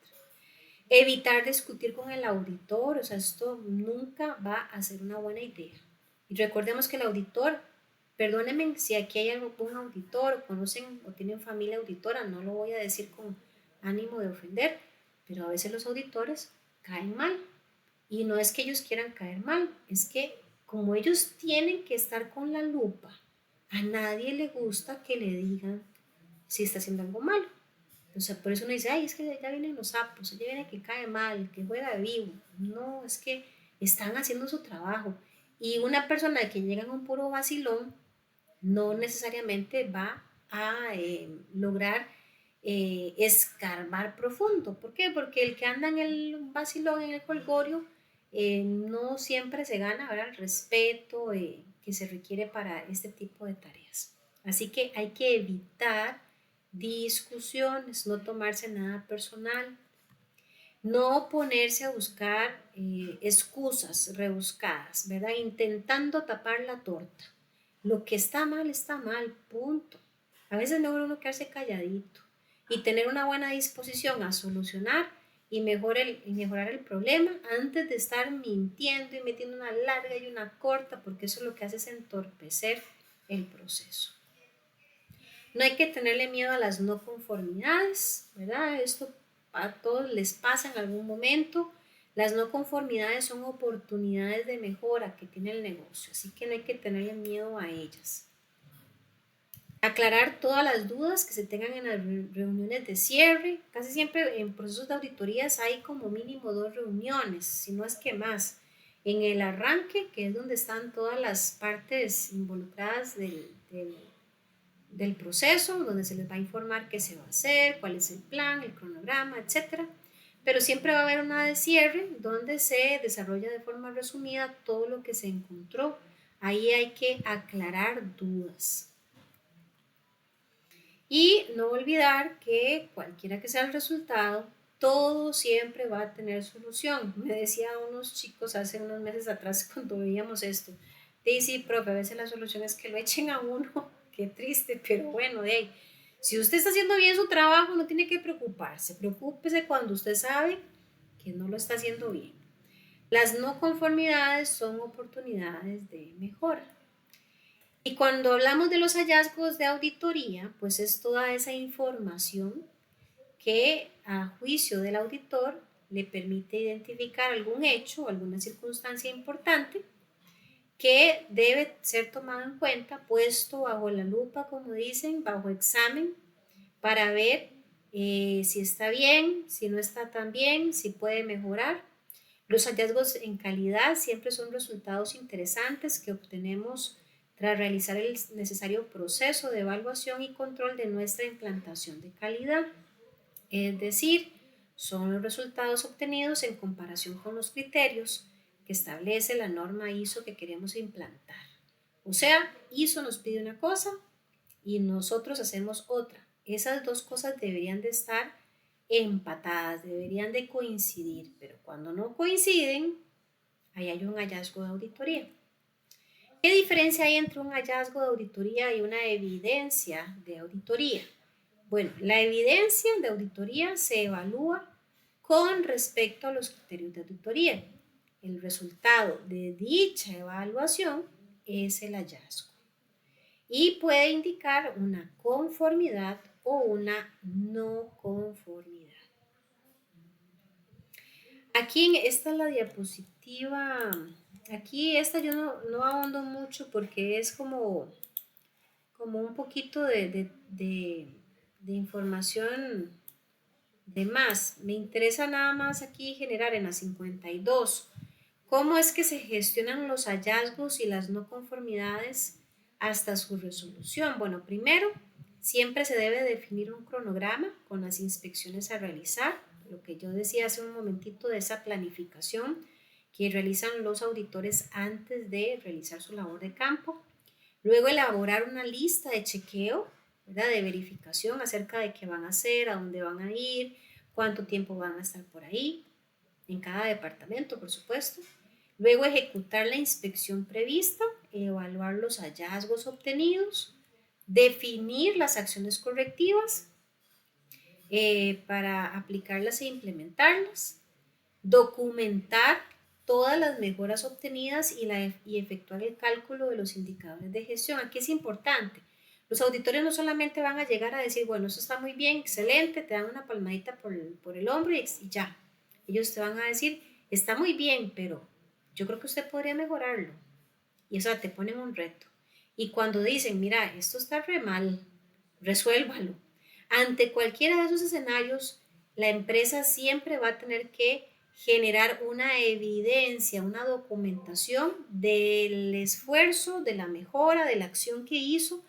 Evitar discutir con el auditor, o sea, esto nunca va a ser una buena idea. Y recordemos que el auditor, perdónenme si aquí hay algún auditor o conocen o tienen familia auditora, no lo voy a decir con ánimo de ofender, pero a veces los auditores caen mal. Y no es que ellos quieran caer mal, es que como ellos tienen que estar con la lupa, a nadie le gusta que le digan si está haciendo algo malo. O sea, por eso uno dice, ay, es que ya vienen los sapos, ya viene que cae mal, que juega vivo. No, es que están haciendo su trabajo. Y una persona que llega en un puro vacilón no necesariamente va a lograr escarbar profundo. ¿Por qué? Porque el que anda en el vacilón, en el colgorio, no siempre se gana, ¿verdad?, el respeto que se requiere para este tipo de tareas. Así que hay que evitar discusiones, no tomarse nada personal. No ponerse a buscar excusas rebuscadas, ¿verdad? Intentando tapar la torta. Lo que está mal, punto. A veces mejor uno quedarse calladito y tener una buena disposición a solucionar y mejorar el problema antes de estar mintiendo y metiendo una larga y una corta, porque eso lo que hace es entorpecer el proceso. No hay que tenerle miedo a las no conformidades, ¿verdad? Esto a todos les pasa en algún momento. Las no conformidades son oportunidades de mejora que tiene el negocio, así que no hay que tenerle miedo a ellas. Aclarar todas las dudas que se tengan en las reuniones de cierre. Casi siempre en procesos de auditorías hay como mínimo 2 reuniones, si no es que más. En el arranque, que es donde están todas las partes involucradas del proceso, donde se les va a informar qué se va a hacer, cuál es el plan, el cronograma, etcétera. Pero siempre va a haber una de cierre donde se desarrolla de forma resumida todo lo que se encontró. Ahí hay que aclarar dudas. Y no olvidar que cualquiera que sea el resultado, todo siempre va a tener solución. Me decía unos chicos hace unos meses atrás cuando veíamos esto. Sí, profe, a veces la solución es que lo echen a uno. Qué triste, pero bueno, de ahí. Si usted está haciendo bien su trabajo, no tiene que preocuparse. Preocúpese cuando usted sabe que no lo está haciendo bien. Las no conformidades son oportunidades de mejora. Y cuando hablamos de los hallazgos de auditoría, pues es toda esa información que a juicio del auditor le permite identificar algún hecho o alguna circunstancia importante que debe ser tomado en cuenta, puesto bajo la lupa, como dicen, bajo examen, para ver si está bien, si no está tan bien, si puede mejorar. Los hallazgos en calidad siempre son resultados interesantes que obtenemos tras realizar el necesario proceso de evaluación y control de nuestra implantación de calidad. Es decir, son los resultados obtenidos en comparación con los criterios que establece la norma ISO que queremos implantar. O sea, ISO nos pide una cosa y nosotros hacemos otra. Esas dos cosas deberían de estar empatadas, deberían de coincidir, pero cuando no coinciden, ahí hay un hallazgo de auditoría. ¿Qué diferencia hay entre un hallazgo de auditoría y una evidencia de auditoría? Bueno, la evidencia de auditoría se evalúa con respecto a los criterios de auditoría. El resultado de dicha evaluación es el hallazgo y puede indicar una conformidad o una no conformidad. Aquí esta es la diapositiva. Aquí esta yo no ahondo mucho porque es como un poquito de información de más. Me interesa nada más aquí generar en la 52 cómo es que se gestionan los hallazgos y las no conformidades hasta su resolución. Bueno, primero, siempre se debe definir un cronograma con las inspecciones a realizar, lo que yo decía hace un momentito de esa planificación que realizan los auditores antes de realizar su labor de campo. Luego elaborar una lista de chequeo, ¿verdad? De verificación acerca de qué van a hacer, a dónde van a ir, cuánto tiempo van a estar por ahí, en cada departamento, por supuesto. Luego ejecutar la inspección prevista, evaluar los hallazgos obtenidos, definir las acciones correctivas para aplicarlas e implementarlas, documentar todas las mejoras obtenidas y efectuar el cálculo de los indicadores de gestión. Aquí es importante. Los auditores no solamente van a llegar a decir, bueno, eso está muy bien, excelente, te dan una palmadita por el hombro y ya. Ellos te van a decir, está muy bien, pero yo creo que usted podría mejorarlo. Y eso te ponen un reto. Y cuando dicen, mira, esto está re mal, resuélvalo. Ante cualquiera de esos escenarios, la empresa siempre va a tener que generar una evidencia, una documentación del esfuerzo, de la mejora, de la acción que hizo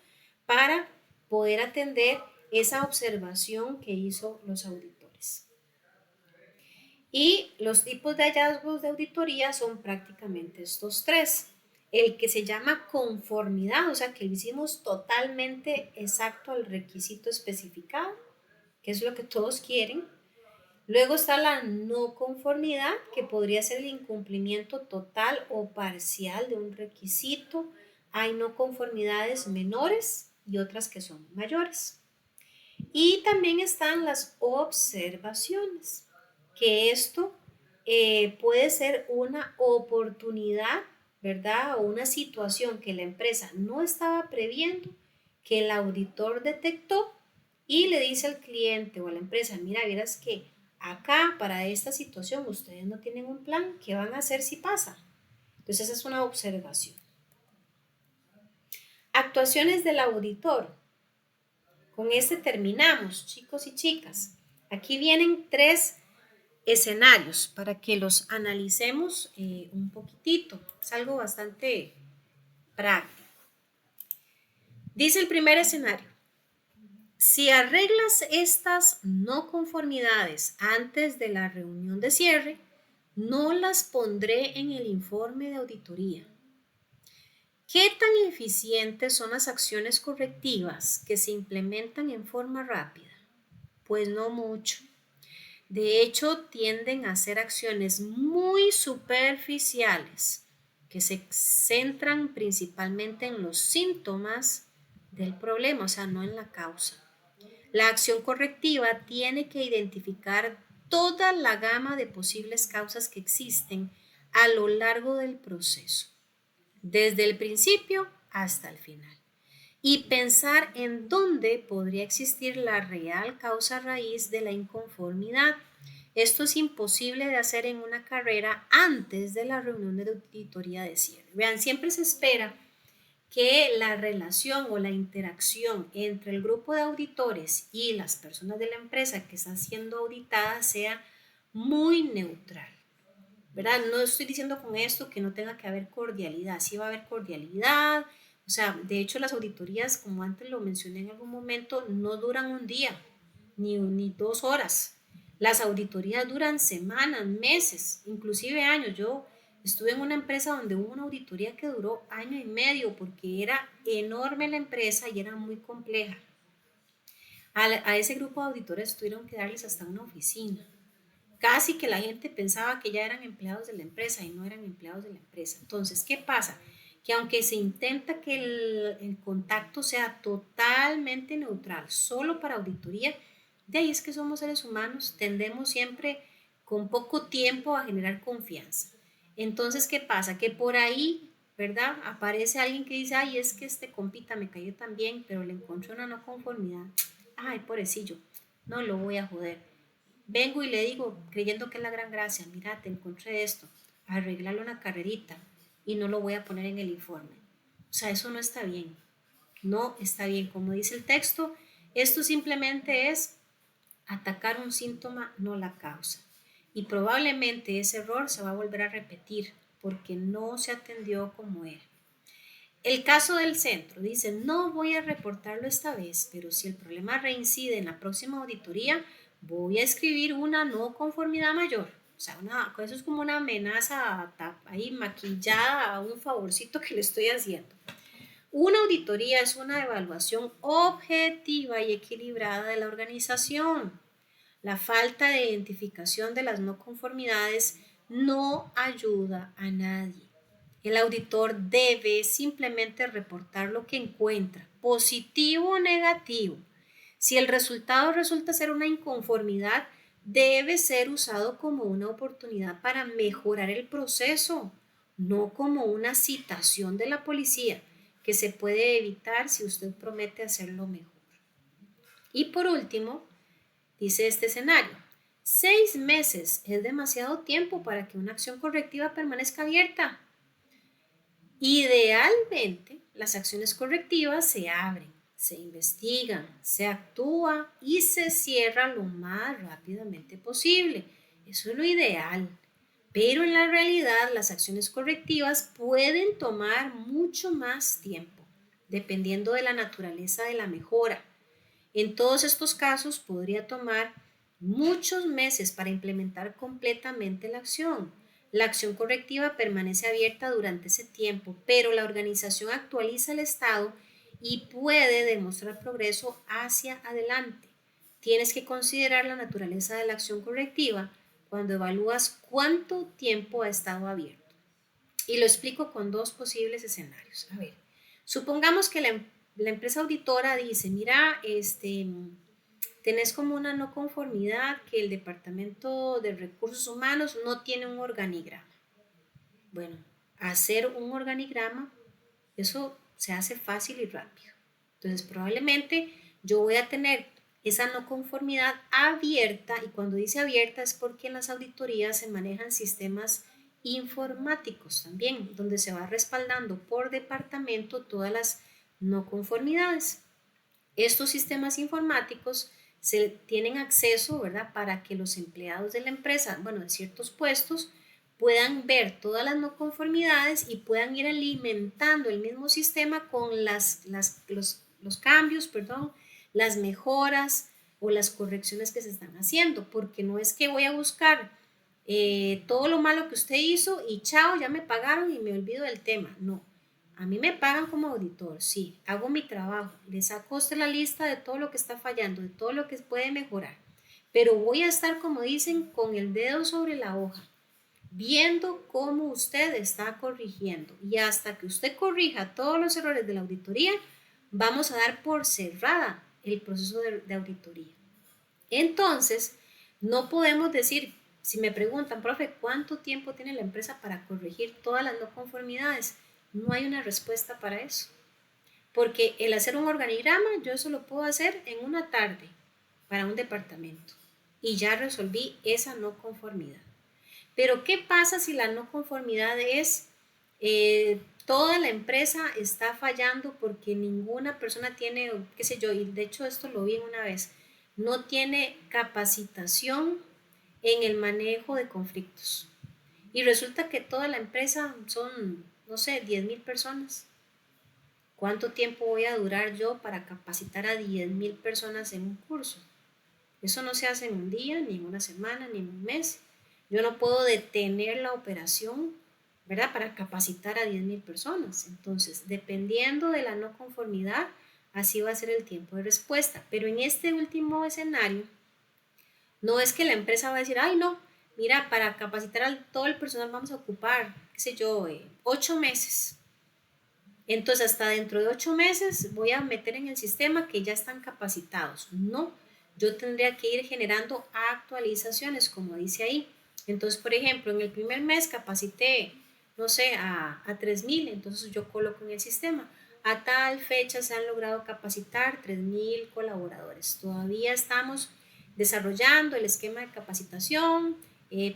para poder atender esa observación que hizo los auditores. Y los tipos de hallazgos de auditoría son prácticamente estos tres. El que se llama conformidad, o sea que lo hicimos totalmente exacto al requisito especificado, que es lo que todos quieren. Luego está la no conformidad, que podría ser el incumplimiento total o parcial de un requisito. Hay no conformidades menores y otras que son mayores. Y también están las observaciones, que esto puede ser una oportunidad, ¿verdad? O una situación que la empresa no estaba previendo, que el auditor detectó y le dice al cliente o a la empresa, mira, vieras que acá para esta situación ustedes no tienen un plan, ¿qué van a hacer si pasa? Entonces esa es una observación. Actuaciones del auditor. Con este terminamos, chicos y chicas. Aquí vienen 3 escenarios para que los analicemos un poquitito. Es algo bastante práctico. Dice el primer escenario: si arreglas estas no conformidades antes de la reunión de cierre, no las pondré en el informe de auditoría. ¿Qué tan eficientes son las acciones correctivas que se implementan en forma rápida? Pues no mucho. De hecho, tienden a ser acciones muy superficiales que se centran principalmente en los síntomas del problema, o sea, no en la causa. La acción correctiva tiene que identificar toda la gama de posibles causas que existen a lo largo del proceso, desde el principio hasta el final, y pensar en dónde podría existir la real causa raíz de la inconformidad. Esto es imposible de hacer en una carrera antes de la reunión de auditoría de cierre. Vean, siempre se espera que la relación o la interacción entre el grupo de auditores y las personas de la empresa que está siendo auditada sea muy neutral, ¿verdad? No estoy diciendo con esto que no tenga que haber cordialidad, sí va a haber cordialidad, o sea, de hecho las auditorías, como antes lo mencioné en algún momento, no duran un día, ni 2 horas. Las auditorías duran semanas, meses, inclusive años. Yo estuve en una empresa donde hubo una auditoría que duró año y medio porque era enorme la empresa y era muy compleja. A ese grupo de auditores tuvieron que darles hasta una oficina. Casi que la gente pensaba que ya eran empleados de la empresa y no eran empleados de la empresa. Entonces, ¿qué pasa? Que aunque se intenta que el contacto sea totalmente neutral, solo para auditoría, de ahí es que somos seres humanos, tendemos siempre con poco tiempo a generar confianza. Entonces, ¿qué pasa? Que por ahí, ¿verdad? Aparece alguien que dice, ay, es que este compita me cayó tan bien, pero le encontré una no conformidad. Ay, pobrecillo, no lo voy a joder. Vengo y le digo, creyendo que es la gran gracia, mira, te encontré esto, arreglarle una carrerita y no lo voy a poner en el informe. O sea, eso no está bien. No está bien. Como dice el texto, esto simplemente es atacar un síntoma, no la causa. Y probablemente ese error se va a volver a repetir porque no se atendió como era. El caso del centro dice, no voy a reportarlo esta vez, pero si el problema reincide en la próxima auditoría, voy a escribir una no conformidad mayor. O sea, eso es como una amenaza ahí maquillada a un favorcito que le estoy haciendo. Una auditoría es una evaluación objetiva y equilibrada de la organización. La falta de identificación de las no conformidades no ayuda a nadie. El auditor debe simplemente reportar lo que encuentra, positivo o negativo. Si el resultado resulta ser una inconformidad, debe ser usado como una oportunidad para mejorar el proceso, no como una citación de la policía, que se puede evitar si usted promete hacerlo mejor. Y por último, dice este escenario: 6 meses es demasiado tiempo para que una acción correctiva permanezca abierta. Idealmente, las acciones correctivas se abren, se investigan, se actúa y se cierra lo más rápidamente posible. Eso es lo ideal. Pero en la realidad, las acciones correctivas pueden tomar mucho más tiempo, dependiendo de la naturaleza de la mejora. En todos estos casos podría tomar muchos meses para implementar completamente la acción. La acción correctiva permanece abierta durante ese tiempo, pero la organización actualiza el estado y puede demostrar progreso hacia adelante. tienes que considerar la naturaleza de la acción correctiva cuando evalúas cuánto tiempo ha estado abierto. Y lo explico con dos posibles escenarios. A ver, supongamos que la empresa auditora dice, mira, tenés como una no conformidad que el Departamento de Recursos Humanos no tiene un organigrama. Bueno, hacer un organigrama, eso se hace fácil y rápido. Entonces, probablemente yo voy a tener esa no conformidad abierta, y cuando dice abierta es porque en las auditorías se manejan sistemas informáticos también, donde se va respaldando por departamento todas las no conformidades. Estos sistemas informáticos se tienen acceso, ¿verdad? Para que los empleados de la empresa, bueno, de ciertos puestos, puedan ver todas las no conformidades y puedan ir alimentando el mismo sistema con los cambios, perdón, las mejoras o las correcciones que se están haciendo, porque no es que voy a buscar todo lo malo que usted hizo y chao, ya me pagaron y me olvido del tema. No, a mí me pagan como auditor, sí, hago mi trabajo, le saco a usted la lista de todo lo que está fallando, de todo lo que puede mejorar, pero voy a estar, como dicen, con el dedo sobre la hoja, viendo cómo usted está corrigiendo, y hasta que usted corrija todos los errores de la auditoría, vamos a dar por cerrada el proceso de auditoría. Entonces, no podemos decir, si me preguntan, profe, ¿cuánto tiempo tiene la empresa para corregir todas las no conformidades? No hay una respuesta para eso. Porque el hacer un organigrama, yo eso lo puedo hacer en una tarde para un departamento. Y ya resolví esa no conformidad. Pero ¿qué pasa si la no conformidad es toda la empresa está fallando porque ninguna persona tiene, qué sé yo, y de hecho esto lo vi una vez, no tiene capacitación en el manejo de conflictos? Y resulta que toda la empresa son, no sé, 10.000 personas. ¿Cuánto tiempo voy a durar yo para capacitar a 10.000 personas en un curso? Eso no se hace en un día, ni en una semana, ni en un mes. Yo no puedo detener la operación, ¿verdad? Para capacitar a 10.000 personas. Entonces, dependiendo de la no conformidad, así va a ser el tiempo de respuesta. Pero en este último escenario, no es que la empresa va a decir, ay, no, mira, para capacitar a todo el personal vamos a ocupar, qué sé yo, 8 meses. Entonces, hasta dentro de 8 meses voy a meter en el sistema que ya están capacitados. No, yo tendría que ir generando actualizaciones, como dice ahí. Entonces, por ejemplo, en el primer mes capacité, no sé, a 3.000, entonces yo coloco en el sistema. A tal fecha se han logrado capacitar 3.000 colaboradores. Todavía estamos desarrollando el esquema de capacitación.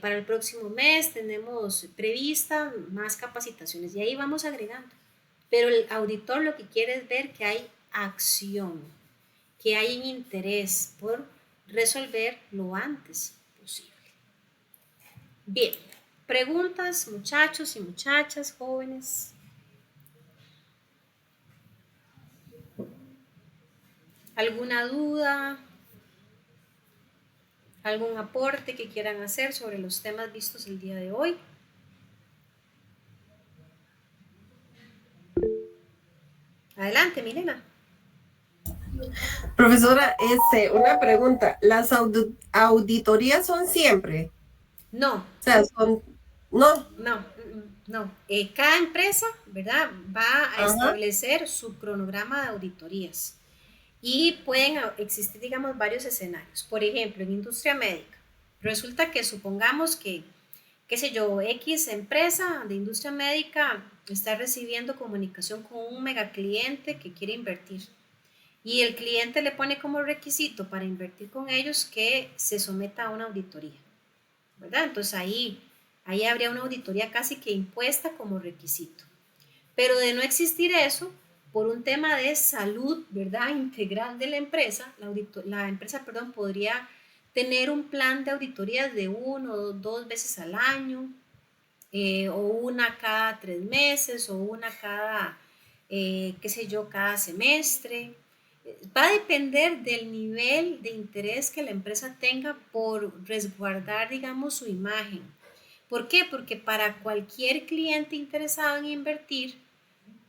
Para el próximo mes tenemos prevista más capacitaciones y ahí vamos agregando. Pero el auditor lo que quiere es ver que hay acción, que hay interés por resolver lo antes posible. Bien, preguntas, muchachos y muchachas, jóvenes. ¿Alguna duda? ¿Algún aporte que quieran hacer sobre los temas vistos el día de hoy? Adelante, Milena. Profesora, una pregunta. ¿Las auditorías son siempre? No, O sea, son, no, no. Cada empresa, ¿verdad? Va a ajá, establecer su cronograma de auditorías. Y pueden existir, digamos, varios escenarios. Por ejemplo, en industria médica, resulta que supongamos que, qué sé yo, X empresa de industria médica está recibiendo comunicación con un mega cliente que quiere invertir. Y el cliente le pone como requisito para invertir con ellos que se someta a una auditoría, ¿verdad? Entonces ahí habría una auditoría casi que impuesta como requisito. Pero de no existir eso, por un tema de salud, ¿verdad? Integral de la empresa, la empresa, perdón, podría tener un plan de auditorías de 1 o 2 veces al año, o una cada 3 meses, o una cada, qué sé yo, cada semestre. Va a depender del nivel de interés que la empresa tenga por resguardar, digamos, su imagen. ¿Por qué? Porque para cualquier cliente interesado en invertir,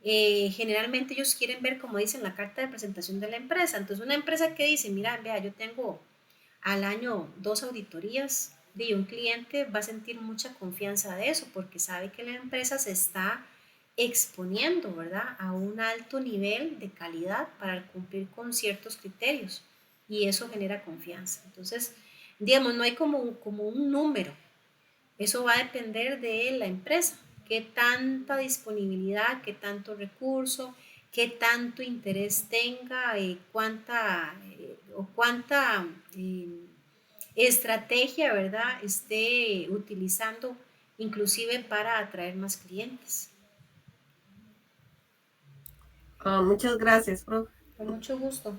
Generalmente ellos quieren ver, como dicen, la carta de presentación de la empresa. Entonces, una empresa que dice, mira, vea, yo tengo al año 2 auditorías, de un cliente va a sentir mucha confianza de eso porque sabe que la empresa se está exponiendo, ¿verdad?, a un alto nivel de calidad para cumplir con ciertos criterios y eso genera confianza. Entonces, digamos, no hay como un número, eso va a depender de la empresa, qué tanta disponibilidad, qué tanto recurso, qué tanto interés tenga, cuánta estrategia, ¿verdad?, esté utilizando inclusive para atraer más clientes. Muchas gracias, profe. Con mucho gusto.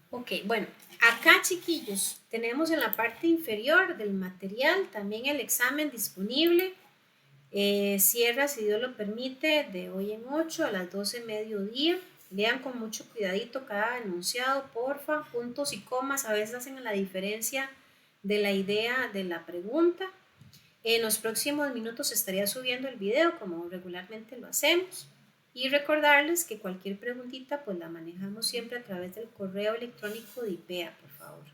Ok, bueno, acá chiquillos, tenemos en la parte inferior del material también el examen disponible. Cierra, si Dios lo permite, de hoy en 8 a las 12 mediodía. Lean con mucho cuidadito cada enunciado, porfa. Puntos y comas a veces hacen la diferencia de la idea de la pregunta. En los próximos minutos estaría subiendo el video como regularmente lo hacemos. Y recordarles que cualquier preguntita pues la manejamos siempre a través del correo electrónico de IPEA, por favor.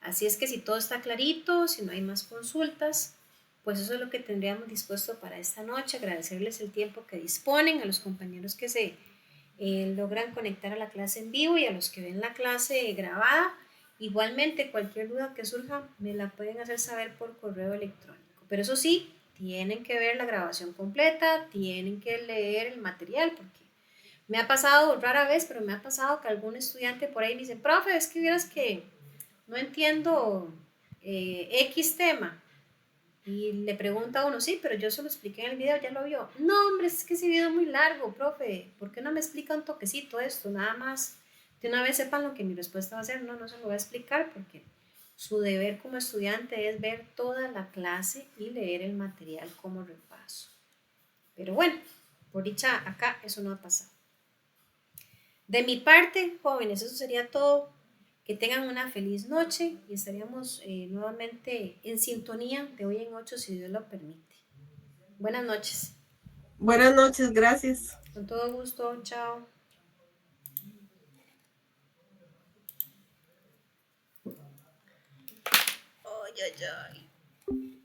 Así es que si todo está clarito, si no hay más consultas, pues eso es lo que tendríamos dispuesto para esta noche. Agradecerles el tiempo que disponen, a los compañeros que se logran conectar a la clase en vivo y a los que ven la clase grabada. Igualmente, cualquier duda que surja, me la pueden hacer saber por correo electrónico. Pero eso sí, tienen que ver la grabación completa, tienen que leer el material, porque me ha pasado, rara vez, pero me ha pasado que algún estudiante por ahí me dice, profe, es que vieras que no entiendo X tema. Y le pregunta a uno, sí, pero yo se lo expliqué en el video, ya lo vio. No, hombre, es que ese video es muy largo, profe. ¿Por qué no me explica un toquecito esto? Nada más, de una vez sepan lo que mi respuesta va a ser. No, no se lo voy a explicar porque su deber como estudiante es ver toda la clase y leer el material como repaso. Pero bueno, por dicha acá eso no ha pasado. De mi parte, jóvenes, eso sería todo. Que tengan una feliz noche y estaríamos nuevamente en sintonía de hoy en 8 si Dios lo permite. Buenas noches. Buenas noches, gracias. Con todo gusto. Chao. Ay, ay, ay.